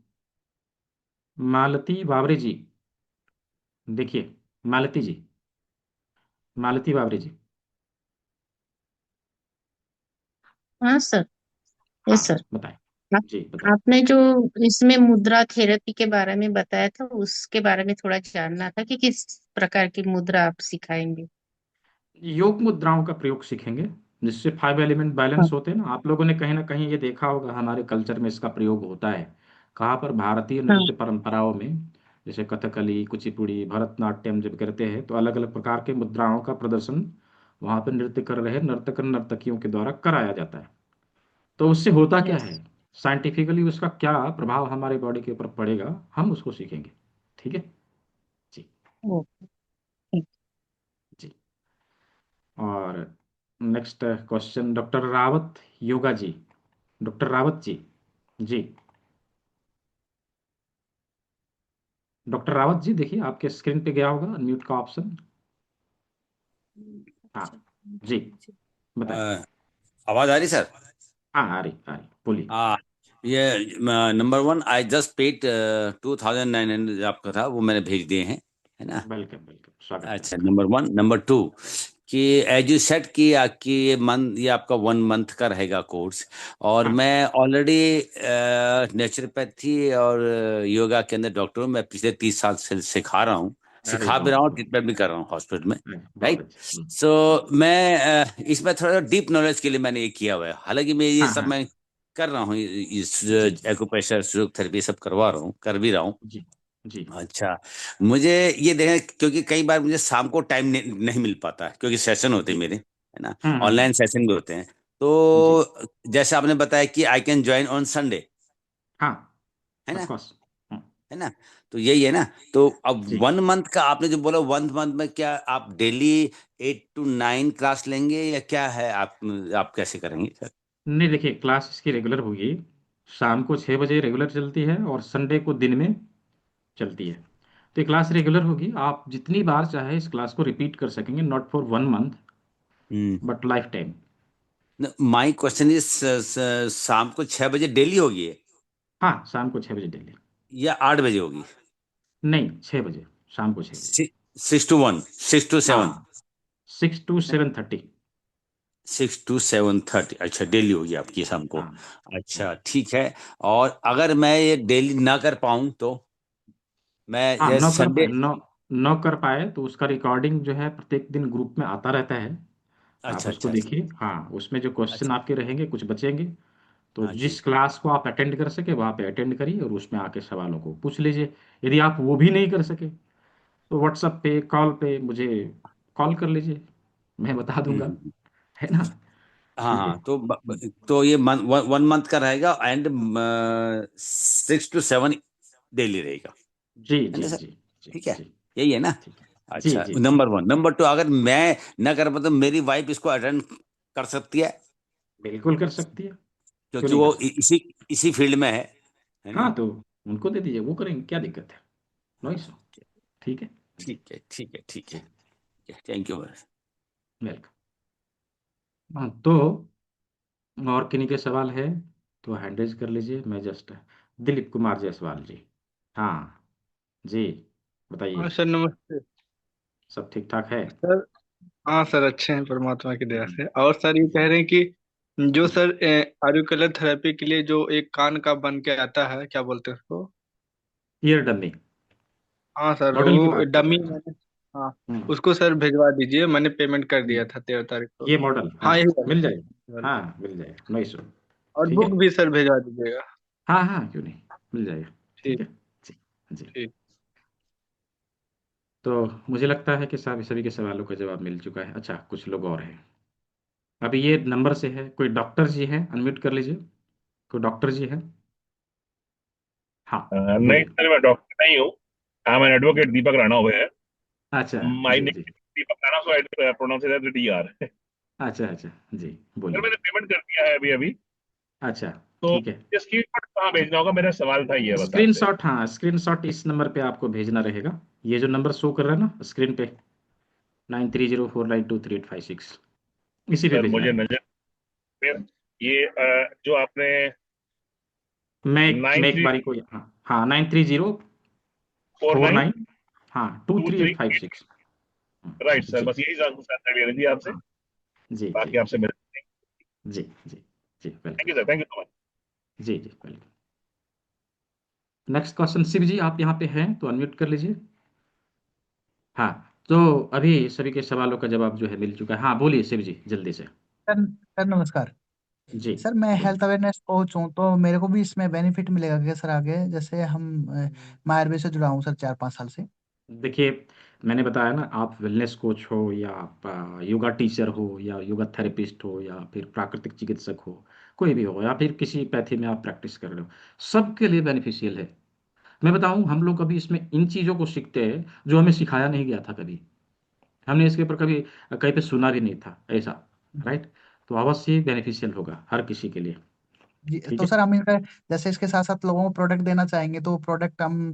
मालती बावरे जी, देखिए मालती जी, मालती बावरे जी। हाँ सर। हाँ, यस सर। बताएं। आप, जी बताएं। आपने जो इसमें मुद्रा थेरेपी के बारे में बताया था उसके बारे में थोड़ा जानना था कि किस प्रकार की मुद्रा आप सिखाएंगे। योग मुद्राओं का प्रयोग सीखेंगे, जिससे 5 एलिमेंट हाँ बैलेंस होते हैं ना। आप लोगों ने कहीं ना कहीं ये देखा होगा, हमारे कल्चर में इसका प्रयोग होता है। कहाँ पर? भारतीय हाँ। नृत्य परंपराओं में, जैसे कथकली, कुचिपुड़ी, भरतनाट्यम जब करते हैं तो अलग अलग प्रकार के मुद्राओं का प्रदर्शन वहां पर नृत्य कर रहे नर्तक नर्तकियों के द्वारा कराया जाता है। तो उससे होता क्या यस। है, साइंटिफिकली उसका क्या प्रभाव हमारे बॉडी के ऊपर पड़ेगा, हम उसको सीखेंगे। ठीक है जी। ओके। जी। और next question doctor Rawat yoga ji, doctor Rawat ji. जी डॉक्टर रावत जी, देखिए आपके स्क्रीन पे गया होगा अनम्यूट का ऑप्शन। हाँ जी, बताएं। अ, आवाज आ रही सर? हाँ, आ रही बोलिए। हाँ, ये number one, I just paid 2,900 आपका था, वो मैंने भेज दिए हैं, है ना? वेलकम वेलकम, स्वागत है अच्छा, आपका। Number one. नंबर टू, कि एज यू सेट कि ये आपका 1 मंथ का रहेगा कोर्स, और हाँ मैं ऑलरेडी नेचुरोपैथी और योगा के अंदर डॉक्टर हूँ। मैं पिछले 30 साल से सिखा रहा हूँ, अरे सिखा भी रहा बहुत हूँ, बहुत ट्रीटमेंट भी कर रहा हूँ हॉस्पिटल में। बहुत राइट। अच्छा। सो मैं इसमें थोड़ा डीप नॉलेज के लिए मैंने ये किया हुआ है। हालांकि मैं ये हाँ सब हाँ मैं कर रहा हूँ, इस जी एक्यूप्रेशर, फिजियोथेरेपी सब करवा रहा हूँ, कर भी रहा हूँ। जी जी। अच्छा, मुझे ये देखना, क्योंकि कई बार मुझे शाम को टाइम नहीं मिल पाता है, क्योंकि सेशन होते हैं जी मेरे, है ना? हम्म। ऑनलाइन सेशन भी होते हैं। जी तो जैसे आपने बताया कि I can join on Sunday, हाँ, है ऑफ ना? कोर्स। है ना? तो यही है ना? तो अब जी 1 मंथ का आपने जो बोला, 1 मंथ में क्या आप डेली 8 to 9 क्लास लेंगे, या क्या है? आप कैसे करेंगे सर? नहीं, देखिए क्लास इसकी रेगुलर होगी। शाम को 6 बजे रेगुलर चलती है और संडे को दिन में चलती है। तो ये क्लास रेगुलर होगी, आप जितनी बार चाहे इस क्लास को रिपीट कर सकेंगे, not for 1 month hmm. But life time. My question is, शाम को 6 बजे डेली होगी हाँ, शाम को 6 बजे डेली। या 8 बजे होगी? नहीं, 6 बजे, शाम को 6 बजे। 6 to 1, 6 to 7? हाँ, 6 to 7:30। 6 to 7:30, अच्छा, डेली होगी आपकी शाम को। हाँ हाँ अच्छा, ठीक है। और अगर मैं ये डेली ना कर पाऊं तो, मैं हाँ, जैसे नौ कर संडे। पाए, नौ कर पाए तो उसका रिकॉर्डिंग जो है प्रत्येक दिन ग्रुप में आता रहता है। आप अच्छा उसको अच्छा अच्छा देखिए। हाँ, उसमें जो क्वेश्चन अच्छा। आपके रहेंगे कुछ बचेंगे, तो हाँ जी। जिस क्लास को आप अटेंड कर सके वहाँ पे अटेंड करिए और उसमें आके सवालों को पूछ लीजिए। यदि आप वो भी नहीं कर सके तो व्हाट्सएप पे, कॉल पे मुझे कॉल कर लीजिए, मैं बता दूंगा। हम्म। है ना? हाँ ठीक है। हाँ, तो ये 1 मंथ का रहेगा, एंड 6 to 7 डेली रहेगा, जी है जी ना सर? जी जी ठीक है, जी। यही है ना? ठीक है। जी अच्छा, जी जी। Number one. नंबर टू, अगर मैं ना कर पाता तो मेरी वाइफ इसको अटेंड कर सकती है, बिल्कुल कर सकती है, क्यों क्योंकि नहीं कर वो सकती? इसी इसी फील्ड में है ना? हाँ, तो उनको दे दीजिए, वो करेंगे, क्या दिक्कत है? नो हाँ, इशू। ठीक है जी ठीक है ठीक है ठीक जी। है, थैंक यू। वेलकम। हाँ, तो और किन्हीं के सवाल है तो हैंड रेज कर लीजिए। मैं जस्ट दिलीप कुमार जायसवाल जी। हाँ जी, हाँ बताइए। सर, नमस्ते। सब ठीक ठाक है? सर, हाँ सर, अच्छे हैं परमात्मा की दया से। और सर ये कह रहे हैं कि जो सर ऑरिकुलर थेरेपी के लिए जो एक कान का बन के आता है, क्या बोलते हैं उसको? ईयर डमी हाँ सर, मॉडल की वो बात कर डमी रहे हैं। मैंने, हाँ, हम्म, उसको सर भिजवा दीजिए। मैंने पेमेंट कर दिया हम्म, था 13 तारीख को। ये मॉडल, हाँ, यही हाँ वाला, मिल यही जाएगा, वाला। हाँ मिल जाएगा, नो इशू। और ठीक है, बुक भी सर भिजवा दीजिएगा। हाँ हाँ क्यों नहीं, मिल जाएगा। ठीक ठीक। है जी। जी। ठीक। तो मुझे लगता है कि सभी सभी के सवालों का जवाब मिल चुका है। अच्छा, कुछ लोग और हैं। अभी ये नंबर से है, कोई डॉक्टर जी है, अनम्यूट कर लीजिए। कोई डॉक्टर जी है? हाँ नहीं बोलिए। सर, मैं डॉक्टर नहीं हूँ। I am an advocate, Deepak Rana हुए है। अच्छा माय जी नेम जी। Deepak Rana, so I pronounce it as DR. Sir अच्छा अच्छा जी, बोलिए। मैंने पेमेंट कर दिया है अभी अभी। अच्छा तो ठीक है। ये स्क्रीनशॉट कहाँ भेजना होगा? मेरा सवाल था ये बस आपसे। स्क्रीनशॉट, हाँ स्क्रीनशॉट इस नंबर पे आपको भेजना रहेगा। ये जो नंबर शो कर रहा है ना स्क्रीन पे, 9304923856, इसी पे सर भेजना मुझे है। नजर फिर ये जो आपने मैं नाइन एक थ्री बारी को, हाँ हाँ 9304 9, 49 हाँ two two three three eight five six right sir, जी। बस यही जानकारी लेनी थी आपसे। हाँ जी जी बाकी आपसे मिल। जी जी जी, thank welcome. You sir, thank you so much. जी जी welcome. Next question, Shiv ji आप यहाँ पे हैं तो अनम्यूट कर लीजिए। हाँ, तो अभी सभी के सवालों का जवाब जो है मिल चुका है। हाँ बोलिए शिव जी जल्दी से। सर नमस्कार। जी सर मैं बोलिए। हेल्थ अवेयरनेस कोच हूँ, तो मेरे को भी इसमें बेनिफिट मिलेगा क्या सर आगे? जैसे मैं आयुर्वेद से जुड़ा हूँ सर 4-5 साल से। देखिए, मैंने बताया ना, आप वेलनेस कोच हो या आप योगा टीचर हो या योगा थेरेपिस्ट हो या फिर प्राकृतिक चिकित्सक हो, कोई भी हो, या फिर किसी पैथी में आप प्रैक्टिस कर रहे हो, सबके लिए बेनिफिशियल है। मैं बताऊं, हम लोग कभी इसमें इन चीज़ों को सीखते हैं जो हमें सिखाया नहीं गया था कभी। हमने इसके ऊपर कभी कहीं पे सुना भी नहीं था ऐसा, राइट? तो अवश्य ही बेनिफिशियल होगा हर किसी के लिए। जी, ठीक तो है। सर हम इनका जैसे इसके साथ साथ लोगों को प्रोडक्ट देना चाहेंगे, तो प्रोडक्ट हम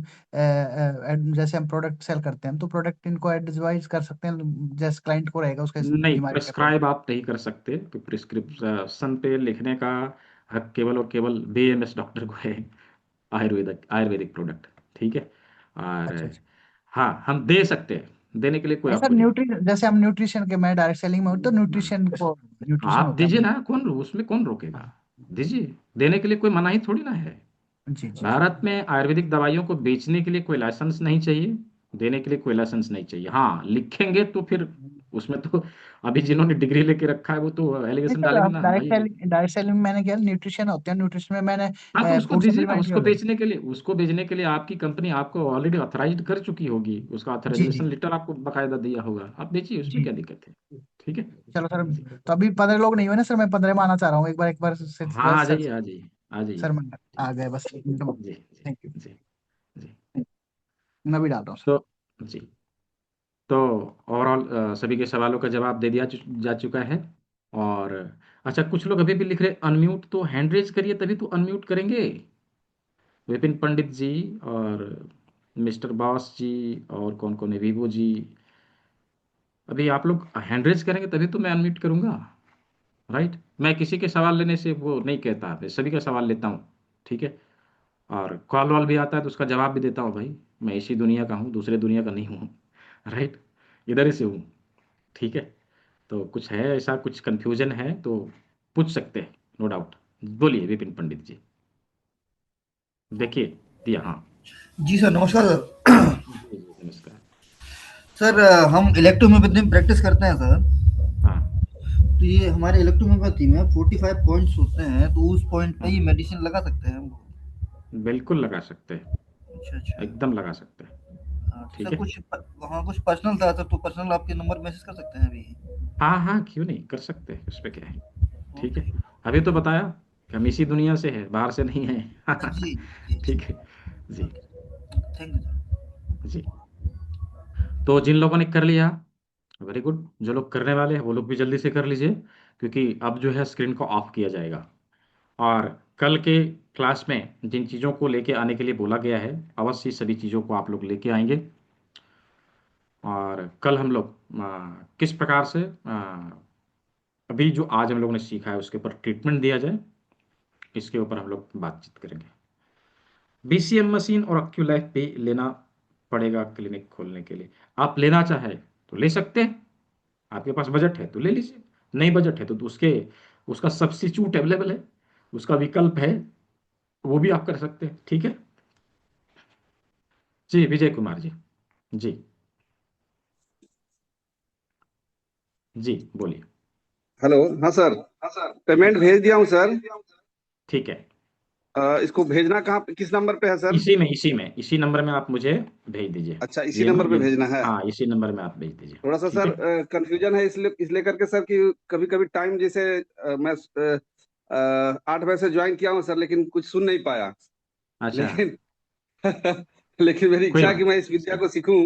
जैसे हम प्रोडक्ट सेल करते हैं, तो प्रोडक्ट इनको एडवाइज कर सकते हैं जैसे क्लाइंट को रहेगा उसके नहीं, बीमारी के अकॉर्डिंग। प्रिस्क्राइब आप नहीं कर सकते, तो प्रिस्क्रिप्शन पे लिखने का हक केवल और केवल बीएमएस डॉक्टर को है। आयुर्वेदिक आयुर्वेदिक प्रोडक्ट, ठीक है। और अच्छा अच्छा। हाँ, हम दे सकते हैं, देने के लिए कोई नहीं सर, आपको नहीं। जैसे हम न्यूट्रिशन के, मैं डायरेक्ट सेलिंग में हूँ, तो न्यूट्रिशन आप होता है दीजिए अपना। ना, कौन उसमें कौन रोकेगा? हाँ, दीजिए, देने के लिए कोई मनाही थोड़ी ना है। जी जी जी। भारत में आयुर्वेदिक दवाइयों को बेचने के लिए कोई लाइसेंस नहीं चाहिए, देने के लिए कोई लाइसेंस नहीं चाहिए। हाँ लिखेंगे तो फिर उसमें तो अभी जिन्होंने डिग्री लेके रखा है वो तो नहीं एलिगेशन सर, डालेंगे हम ना डायरेक्ट भाई। सेलिंग, में मैंने किया न्यूट्रिशन होते हैं, न्यूट्रिशन में मैंने हाँ तो उसको फूड दीजिए ना, सप्लीमेंट भी उसको होगा। बेचने के लिए, उसको बेचने के लिए आपकी कंपनी आपको ऑलरेडी ऑथराइज्ड कर चुकी होगी, उसका जी जी ऑथराइजेशन लेटर आपको बकायदा दिया होगा, आप बेचिए, उसमें जी। क्या दिक्कत है? ठीक है चलो सर, जी। तो अभी 15 लोग नहीं हुए ना सर, मैं 15 में आना चाह रहा हूँ, एक बार हाँ आ सर। जाइए, आ जाइए, आ जाइए। सर मैं ठीक आ गए, बस 1 मिनट में। जी जी थैंक यू। जी जी। मैं भी डाल रहा हूँ सर। तो जी, तो ओवरऑल सभी के सवालों का जवाब दे दिया जा चुका है। और अच्छा, कुछ लोग अभी भी लिख रहे अनम्यूट, तो हैंड रेज करिए तभी तो अनम्यूट करेंगे। विपिन पंडित जी और मिस्टर बॉस जी और कौन कौन है, विभू जी, अभी आप लोग हैंड रेज करेंगे तभी तो मैं अनम्यूट करूंगा, राइट? मैं किसी के सवाल लेने से वो नहीं कहता, मैं सभी का सवाल लेता हूँ। ठीक है। और कॉल वॉल भी आता है तो उसका जवाब भी देता हूँ भाई। मैं इसी दुनिया का हूँ, दूसरे दुनिया का नहीं हूँ। राइट, इधर ही से हूँ। ठीक है। तो कुछ है ऐसा, कुछ कंफ्यूजन है तो पूछ सकते हैं, नो डाउट। बोलिए विपिन पंडित जी। देखिए दिया, हाँ। जी सर, नमस्कार सर। जी जी नमस्कार। सर हम इलेक्ट्रोहोम्योपैथी में प्रैक्टिस करते हैं सर। हाँ तो ये हमारे इलेक्ट्रोहोम्योपैथी में 45 पॉइंट्स होते हैं, तो उस पॉइंट पे हाँ, ही मेडिसिन लगा सकते हैं हम लोग? बिल्कुल लगा सकते हैं, अच्छा अच्छा। एकदम लगा सकते हैं। हाँ तो ठीक सर है। वहाँ कुछ पर्सनल था सर, तो पर्सनल आपके नंबर मैसेज कर सकते हैं अभी? हाँ हाँ क्यों नहीं, कर सकते हैं, उस पर क्या है। ठीक है। ओके। अभी तो बताया कि हम इसी दुनिया से है, बाहर से नहीं है। जी जी जी। ठीक है जी। Thank you sir. जी, तो जिन लोगों ने कर लिया, वेरी गुड। जो लोग करने वाले हैं वो लोग भी जल्दी से कर लीजिए, क्योंकि अब जो है स्क्रीन को ऑफ किया जाएगा। और कल के क्लास में जिन चीज़ों को लेके आने के लिए बोला गया है, अवश्य सभी चीज़ों को आप लोग लेके आएंगे। और कल हम लोग किस प्रकार से अभी जो आज हम लोगों ने सीखा है उसके ऊपर ट्रीटमेंट दिया जाए, इसके ऊपर हम लोग बातचीत करेंगे। बीसीएम मशीन और अक्यूलाइफ पे लेना पड़ेगा क्लिनिक खोलने के लिए। आप लेना चाहे तो ले सकते हैं, आपके पास बजट है तो ले लीजिए, नहीं बजट है तो उसके उसका सब्स्टिट्यूट अवेलेबल है, उसका विकल्प है, वो भी आप कर सकते हैं। ठीक है जी, विजय कुमार जी। जी जी बोलिए। हेलो। हाँ सर, पेमेंट भेज दिया हूँ सर। ठीक है, इसको भेजना कहाँ पे, किस नंबर पे है सर? इसी नंबर में आप मुझे भेज दीजिए। अच्छा, इसी ये ना नंबर पे ये, भेजना है। हाँ इसी नंबर में आप भेज दीजिए। थोड़ा सा ठीक सर है, कंफ्यूजन है, इसलिए करके सर कि कभी कभी टाइम जैसे मैं 8 बजे से ज्वाइन किया हूँ सर, लेकिन कुछ सुन नहीं पाया। अच्छा, लेकिन लेकिन मेरी कोई इच्छा है कि बात मैं इस विद्या को सीखूं।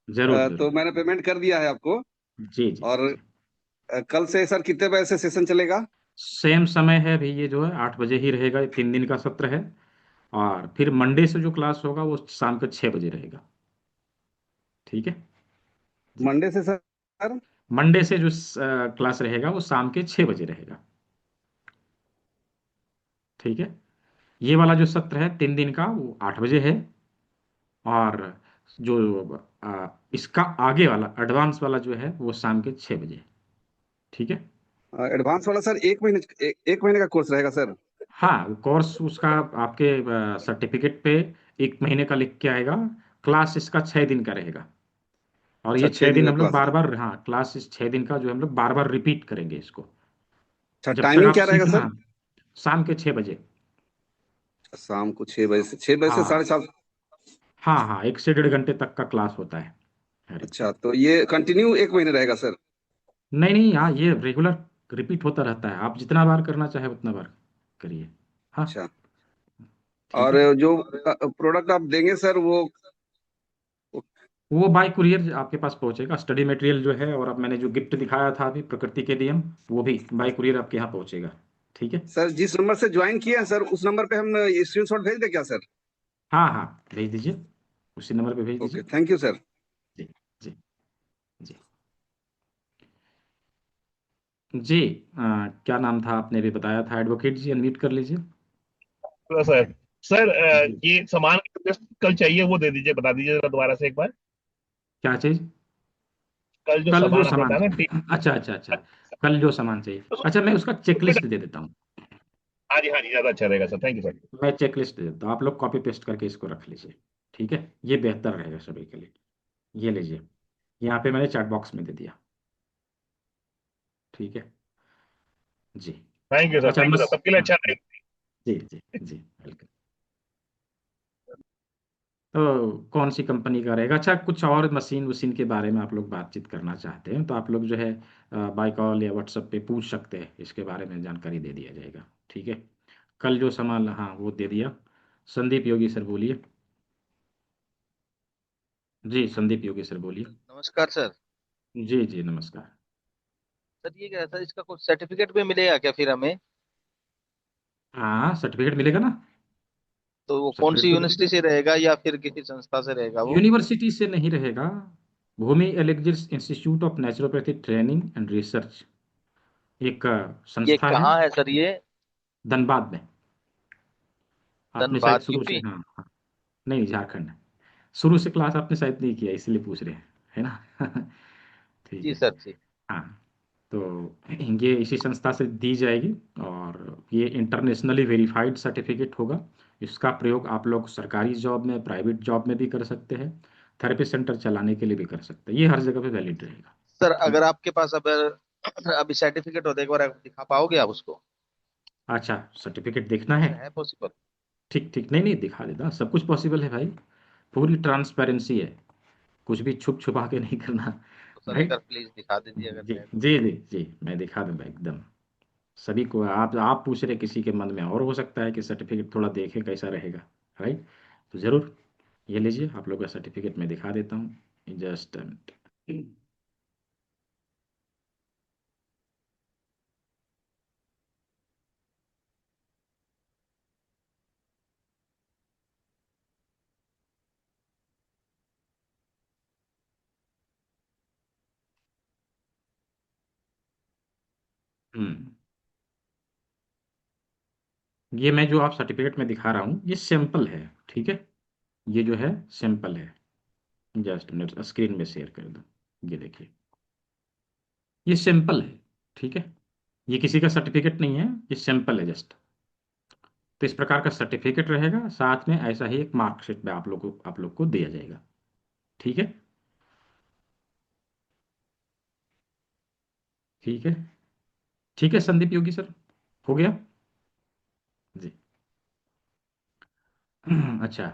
जरूर तो जरूर। मैंने पेमेंट कर दिया है आपको। जी जी और जी, कल से सर कितने बजे से सेशन चलेगा? सेम समय है भी, ये जो है 8 बजे ही रहेगा, ये 3 दिन का सत्र है। और फिर मंडे से जो क्लास होगा वो शाम के 6 बजे रहेगा। ठीक है जी, मंडे से सर? मंडे से जो क्लास रहेगा वो शाम के 6 बजे रहेगा। ठीक है, ये वाला जो सत्र है 3 दिन का वो 8 बजे है। और जो इसका आगे वाला एडवांस वाला जो है वो शाम के 6 बजे। ठीक है, एडवांस वाला सर 1 महीने, एक महीने का कोर्स रहेगा सर? हाँ कोर्स उसका आपके सर्टिफिकेट पे 1 महीने का लिख के आएगा। क्लास इसका 6 दिन का रहेगा। और ये अच्छा, 6 दिन का हम लोग क्लास है। बार बार, हाँ क्लास इस 6 दिन का जो है हम लोग बार बार रिपीट करेंगे इसको, अच्छा, जब तक टाइमिंग आप क्या रहेगा सीखना। सर? शाम के 6 बजे। शाम को 6 बजे से 6 बजे से हाँ 7:30। हाँ हाँ, 1 से 1.5 घंटे तक का क्लास होता है हर एक। अच्छा, तो ये कंटिन्यू 1 महीने रहेगा सर? नहीं नहीं, हाँ ये रेगुलर रिपीट होता रहता है, आप जितना बार करना चाहे उतना बार करिए। हाँ अच्छा। ठीक और है, जो प्रोडक्ट आप देंगे सर वो- वो बाय कुरियर आपके पास पहुंचेगा, स्टडी मटेरियल जो है, और अब मैंने जो गिफ्ट दिखाया था अभी प्रकृति के नियम, वो भी बाय कुरियर आपके यहाँ पहुंचेगा। ठीक है, सर जिस नंबर से ज्वाइन किए हैं सर, उस नंबर पे हम स्क्रीनशॉट भेज दें क्या सर? हाँ हाँ भेज दीजिए, उसी नंबर पे भेज ओके, दीजिए। Thank you sir. जी जी जी जी। क्या नाम था आपने भी बताया था, एडवोकेट जी अनम्यूट कर लीजिए। तो सर, सर जी, ये सामान कल चाहिए, वो दे दीजिए, बता दीजिए जरा दोबारा से एक बार। क्या चीज? कल जो कल जो सामान आपने सामान बताया ना चाहिए, अच्छा अच्छा अच्छा, कल जो सामान चाहिए, अच्छा मैं उसका चेकलिस्ट दे देता हूँ। हाँ जी, हाँ जी, ज्यादा अच्छा रहेगा सर, थैंक यू सर। मैं चेकलिस्ट दे देता हूँ, आप लोग कॉपी पेस्ट करके इसको रख लीजिए। ठीक है, ये बेहतर रहेगा सभी के लिए। ये लीजिए, यहाँ पे मैंने चैट बॉक्स में दे दिया। ठीक है जी। थैंक यू सर, अच्छा थैंक यू सर, बस, सबके लिए हाँ अच्छा रहेगा। जी जी जी, वेलकम। तो कौन सी कंपनी का रहेगा? अच्छा, कुछ और मशीन वशीन के बारे में आप लोग बातचीत करना चाहते हैं तो आप लोग जो है बाय कॉल या व्हाट्सएप पे पूछ सकते हैं, इसके बारे में जानकारी दे दिया जाएगा। ठीक है, कल जो सामान, हाँ वो दे दिया। संदीप योगी सर बोलिए। जी संदीप योगी सर बोलिए। नमस्कार सर। जी जी नमस्कार। सर ये क्या सर, इसका कुछ सर्टिफिकेट भी मिलेगा क्या फिर हमें? हाँ सर्टिफिकेट मिलेगा ना, तो वो कौन सी सर्टिफिकेट तो यूनिवर्सिटी मिलेगा। से रहेगा या फिर किसी संस्था से रहेगा वो? यूनिवर्सिटी से नहीं रहेगा, Bhumi Alexis institute of naturopathy training and research, एक ये संस्था है, कहाँ है सर ये? धनबाद में। आपने शायद धनबाद शुरू से, यूपी? हाँ हाँ, नहीं झारखंड है। शुरू से क्लास आपने शायद नहीं किया इसलिए पूछ रहे हैं, है ना? ठीक जी है, सर जी। हाँ। तो ये इसी संस्था से दी जाएगी, और ये इंटरनेशनली वेरीफाइड सर्टिफिकेट होगा। इसका प्रयोग आप लोग सरकारी जॉब में, प्राइवेट जॉब में भी कर सकते हैं, थेरेपी सेंटर चलाने के लिए भी कर सकते हैं, ये हर जगह पे वैलिड रहेगा। सर ठीक अगर है, आपके पास अब अभी सर्टिफिकेट होता है, एक बार आप दिखा पाओगे आप उसको? अच्छा सर्टिफिकेट देखना है। सर है पॉसिबल? ठीक ठीक, नहीं नहीं दिखा देता, सब कुछ पॉसिबल है भाई, पूरी ट्रांसपेरेंसी है, कुछ भी छुप छुपा के नहीं करना। तो सर एक राइट, बार प्लीज दिखा दीजिए अगर जी है तो। जी जी जी, मैं दिखा दूंगा एकदम सभी को। आप पूछ रहे, किसी के मन में और हो सकता है कि सर्टिफिकेट थोड़ा देखें कैसा रहेगा। राइट, तो जरूर ये लीजिए, आप लोग का सर्टिफिकेट मैं दिखा देता हूँ, जस्ट हम्म, ये मैं जो आप सर्टिफिकेट में दिखा रहा हूँ ये सैंपल है। ठीक है, ये जो है सैंपल है, जस्ट मिनट स्क्रीन में शेयर कर दो, ये देखिए। ये सैंपल है, ठीक है, ये किसी का सर्टिफिकेट नहीं है, ये सैंपल है जस्ट। तो इस प्रकार का सर्टिफिकेट रहेगा, साथ में ऐसा ही एक मार्कशीट में आप लोग को दिया जाएगा, ठीक है। ठीक है, ठीक है संदीप योगी सर, हो गया जी। अच्छा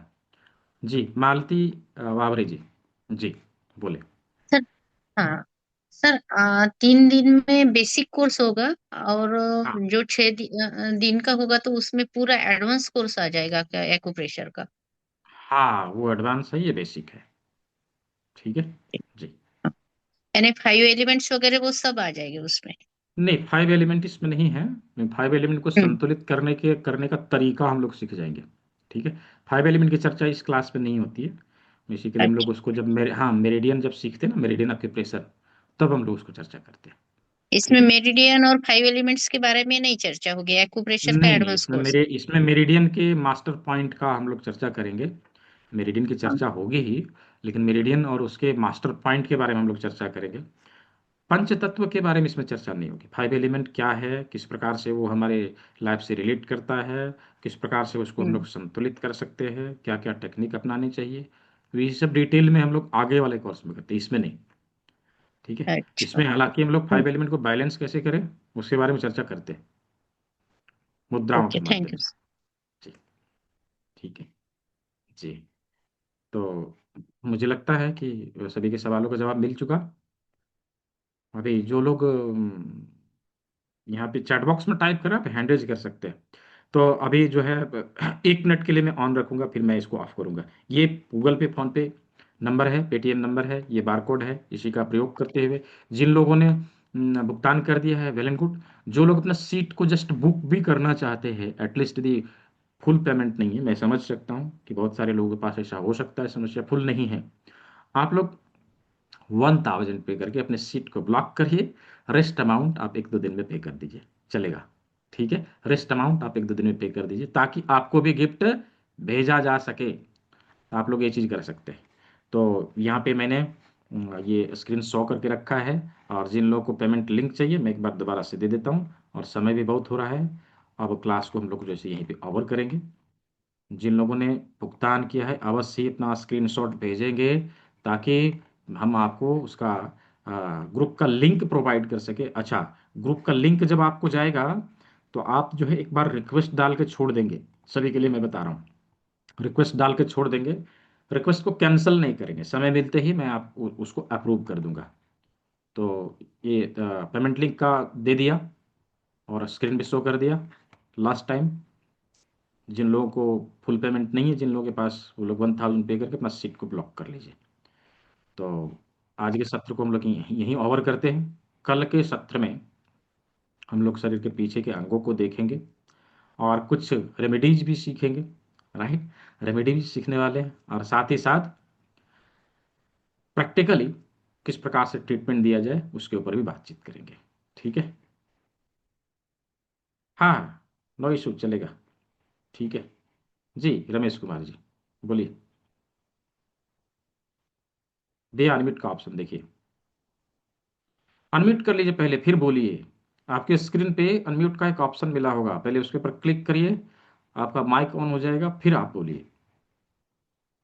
जी, मालती वावरे जी, जी बोले। सर हाँ सर, 3 दिन में बेसिक कोर्स होगा, और हाँ जो 6 दिन का होगा तो उसमें पूरा एडवांस कोर्स आ जाएगा क्या एक्यूप्रेशर का? हाँ, वो एडवांस है, ये बेसिक है, ठीक है जी। यानी 5 एलिमेंट्स वगैरह वो सब आ जाएंगे उसमें? नहीं, 5 एलिमेंट इसमें नहीं है। 5 एलिमेंट को हम्म। संतुलित करने का तरीका हम लोग सीख जाएंगे, ठीक है। 5 एलिमेंट की चर्चा इस क्लास में नहीं होती है, बेसिकली हम लोग अच्छा, उसको जब मेरिडियन जब सीखते हैं ना, मेरिडियन एक्यूप्रेशर, तब हम लोग उसको चर्चा करते हैं, इसमें ठीक है। मेरिडियन और 5 एलिमेंट्स के बारे में नहीं चर्चा होगी, एक्यूप्रेशर का नहीं नहीं, एडवांस कोर्स? इसमें मेरिडियन के मास्टर पॉइंट का हम लोग चर्चा करेंगे। मेरिडियन की हाँ। चर्चा होगी ही, लेकिन मेरिडियन और उसके मास्टर पॉइंट के बारे में हम लोग चर्चा करेंगे। पंच तत्व के बारे में इसमें चर्चा नहीं होगी। 5 एलिमेंट क्या है, किस प्रकार से वो हमारे लाइफ से रिलेट करता है, किस प्रकार से उसको हम लोग हम्म। संतुलित कर सकते हैं, क्या क्या टेक्निक अपनानी चाहिए, तो ये सब डिटेल में हम लोग आगे वाले कोर्स में करते हैं, इसमें नहीं, ठीक है। अच्छा। इसमें हालांकि हम लोग हम्म। 5 एलिमेंट को बैलेंस कैसे करें उसके बारे में चर्चा करते हैं मुद्राओं ओके, के थैंक माध्यम यू। से, जी, ठीक है जी। तो मुझे लगता है कि सभी के सवालों का जवाब मिल चुका। अभी जो लोग यहाँ पे चैट बॉक्स में टाइप करें, आप हैंड रेज कर सकते हैं। तो अभी जो है 1 मिनट के लिए मैं ऑन रखूंगा, फिर मैं इसको ऑफ करूंगा। ये गूगल पे, फोन पे नंबर है, पेटीएम नंबर है, ये बारकोड है, इसी का प्रयोग करते हुए जिन लोगों ने भुगतान कर दिया है, वेल एंड गुड। जो लोग अपना सीट को जस्ट बुक भी करना चाहते हैं, एटलीस्ट यदि फुल पेमेंट नहीं है, मैं समझ सकता हूँ कि बहुत सारे लोगों के पास ऐसा हो सकता है, समस्या फुल नहीं है, आप लोग 1000 पे करके अपने सीट को ब्लॉक करिए। रेस्ट अमाउंट आप 1-2 दिन में पे कर दीजिए, चलेगा, ठीक है। रेस्ट अमाउंट आप 1-2 दिन में पे कर दीजिए, ताकि आपको भी गिफ्ट भेजा जा सके। तो आप लोग ये चीज़ कर सकते हैं। तो यहाँ पे मैंने ये स्क्रीन शो करके रखा है, और जिन लोगों को पेमेंट लिंक चाहिए मैं एक बार दोबारा से दे देता हूँ, और समय भी बहुत हो रहा है। अब क्लास को हम लोग जैसे यहीं पे ओवर करेंगे। जिन लोगों ने भुगतान किया है अवश्य ही अपना स्क्रीनशॉट भेजेंगे, ताकि हम आपको उसका ग्रुप का लिंक प्रोवाइड कर सके। अच्छा, ग्रुप का लिंक जब आपको जाएगा तो आप जो है एक बार रिक्वेस्ट डाल के छोड़ देंगे, सभी के लिए मैं बता रहा हूँ, रिक्वेस्ट डाल के छोड़ देंगे, रिक्वेस्ट को कैंसिल नहीं करेंगे, समय मिलते ही मैं उसको अप्रूव कर दूंगा। तो ये पेमेंट लिंक का दे दिया और स्क्रीन पे शो कर दिया लास्ट टाइम। जिन लोगों को फुल पेमेंट नहीं है, जिन लोगों के पास, वो लोग 1000 पे करके अपना सीट को ब्लॉक कर लीजिए। तो आज के सत्र को हम लोग यहीं ओवर करते हैं। कल के सत्र में हम लोग शरीर के पीछे के अंगों को देखेंगे और कुछ रेमेडीज भी सीखेंगे, राइट। रेमेडी भी सीखने वाले हैं, और साथ ही साथ प्रैक्टिकली किस प्रकार से ट्रीटमेंट दिया जाए उसके ऊपर भी बातचीत करेंगे, ठीक है। हाँ, नो इशू, चलेगा, ठीक है जी। रमेश कुमार जी बोलिए, दे अनम्यूट का ऑप्शन देखिए, अनम्यूट कर लीजिए पहले, फिर बोलिए। आपके स्क्रीन पे अनम्यूट का एक ऑप्शन मिला होगा, पहले उसके ऊपर क्लिक करिए, आपका माइक ऑन हो जाएगा, फिर आप बोलिए,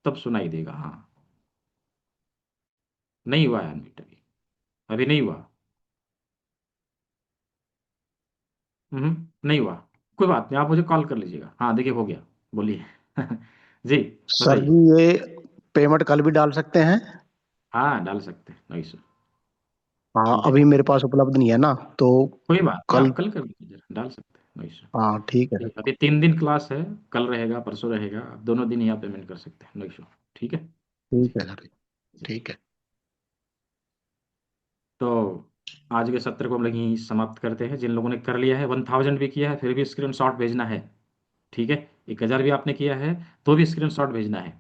तब सुनाई देगा। हाँ, नहीं हुआ है अनम्यूट अभी, अभी नहीं हुआ। नहीं हुआ, कोई बात नहीं, आप मुझे कॉल कर लीजिएगा। हाँ देखिए, हो गया, बोलिए। जी सर बताइए। जी, ये पेमेंट कल भी डाल सकते हैं? हाँ डाल सकते हैं, नो इशू, हाँ, ठीक है। अभी मेरे पास उपलब्ध नहीं है ना, तो कोई बात नहीं, कल। आप कल कर लीजिए, डाल सकते हैं, नो इशू। हाँ ठीक है सर। अभी 3 दिन क्लास है, कल रहेगा, परसों रहेगा, आप दोनों दिन ही आप पेमेंट कर सकते हैं, नो इशू, ठीक है जी ठीक है सर। जी। ठीक है। तो आज के सत्र को हम लोग यहीं समाप्त करते हैं। जिन लोगों ने कर लिया है, 1000 भी किया है, फिर भी स्क्रीन शॉट भेजना है, ठीक है। 1000 भी आपने किया है तो भी स्क्रीन शॉट भेजना है।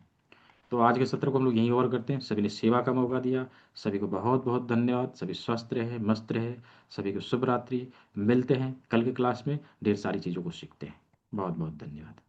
तो आज के सत्र को हम लोग यहीं ओवर करते हैं। सभी ने सेवा का मौका दिया, सभी को बहुत बहुत धन्यवाद। सभी स्वस्थ रहे, मस्त रहे, सभी को शुभ रात्रि। मिलते हैं कल के क्लास में, ढेर सारी चीज़ों को सीखते हैं। बहुत बहुत धन्यवाद।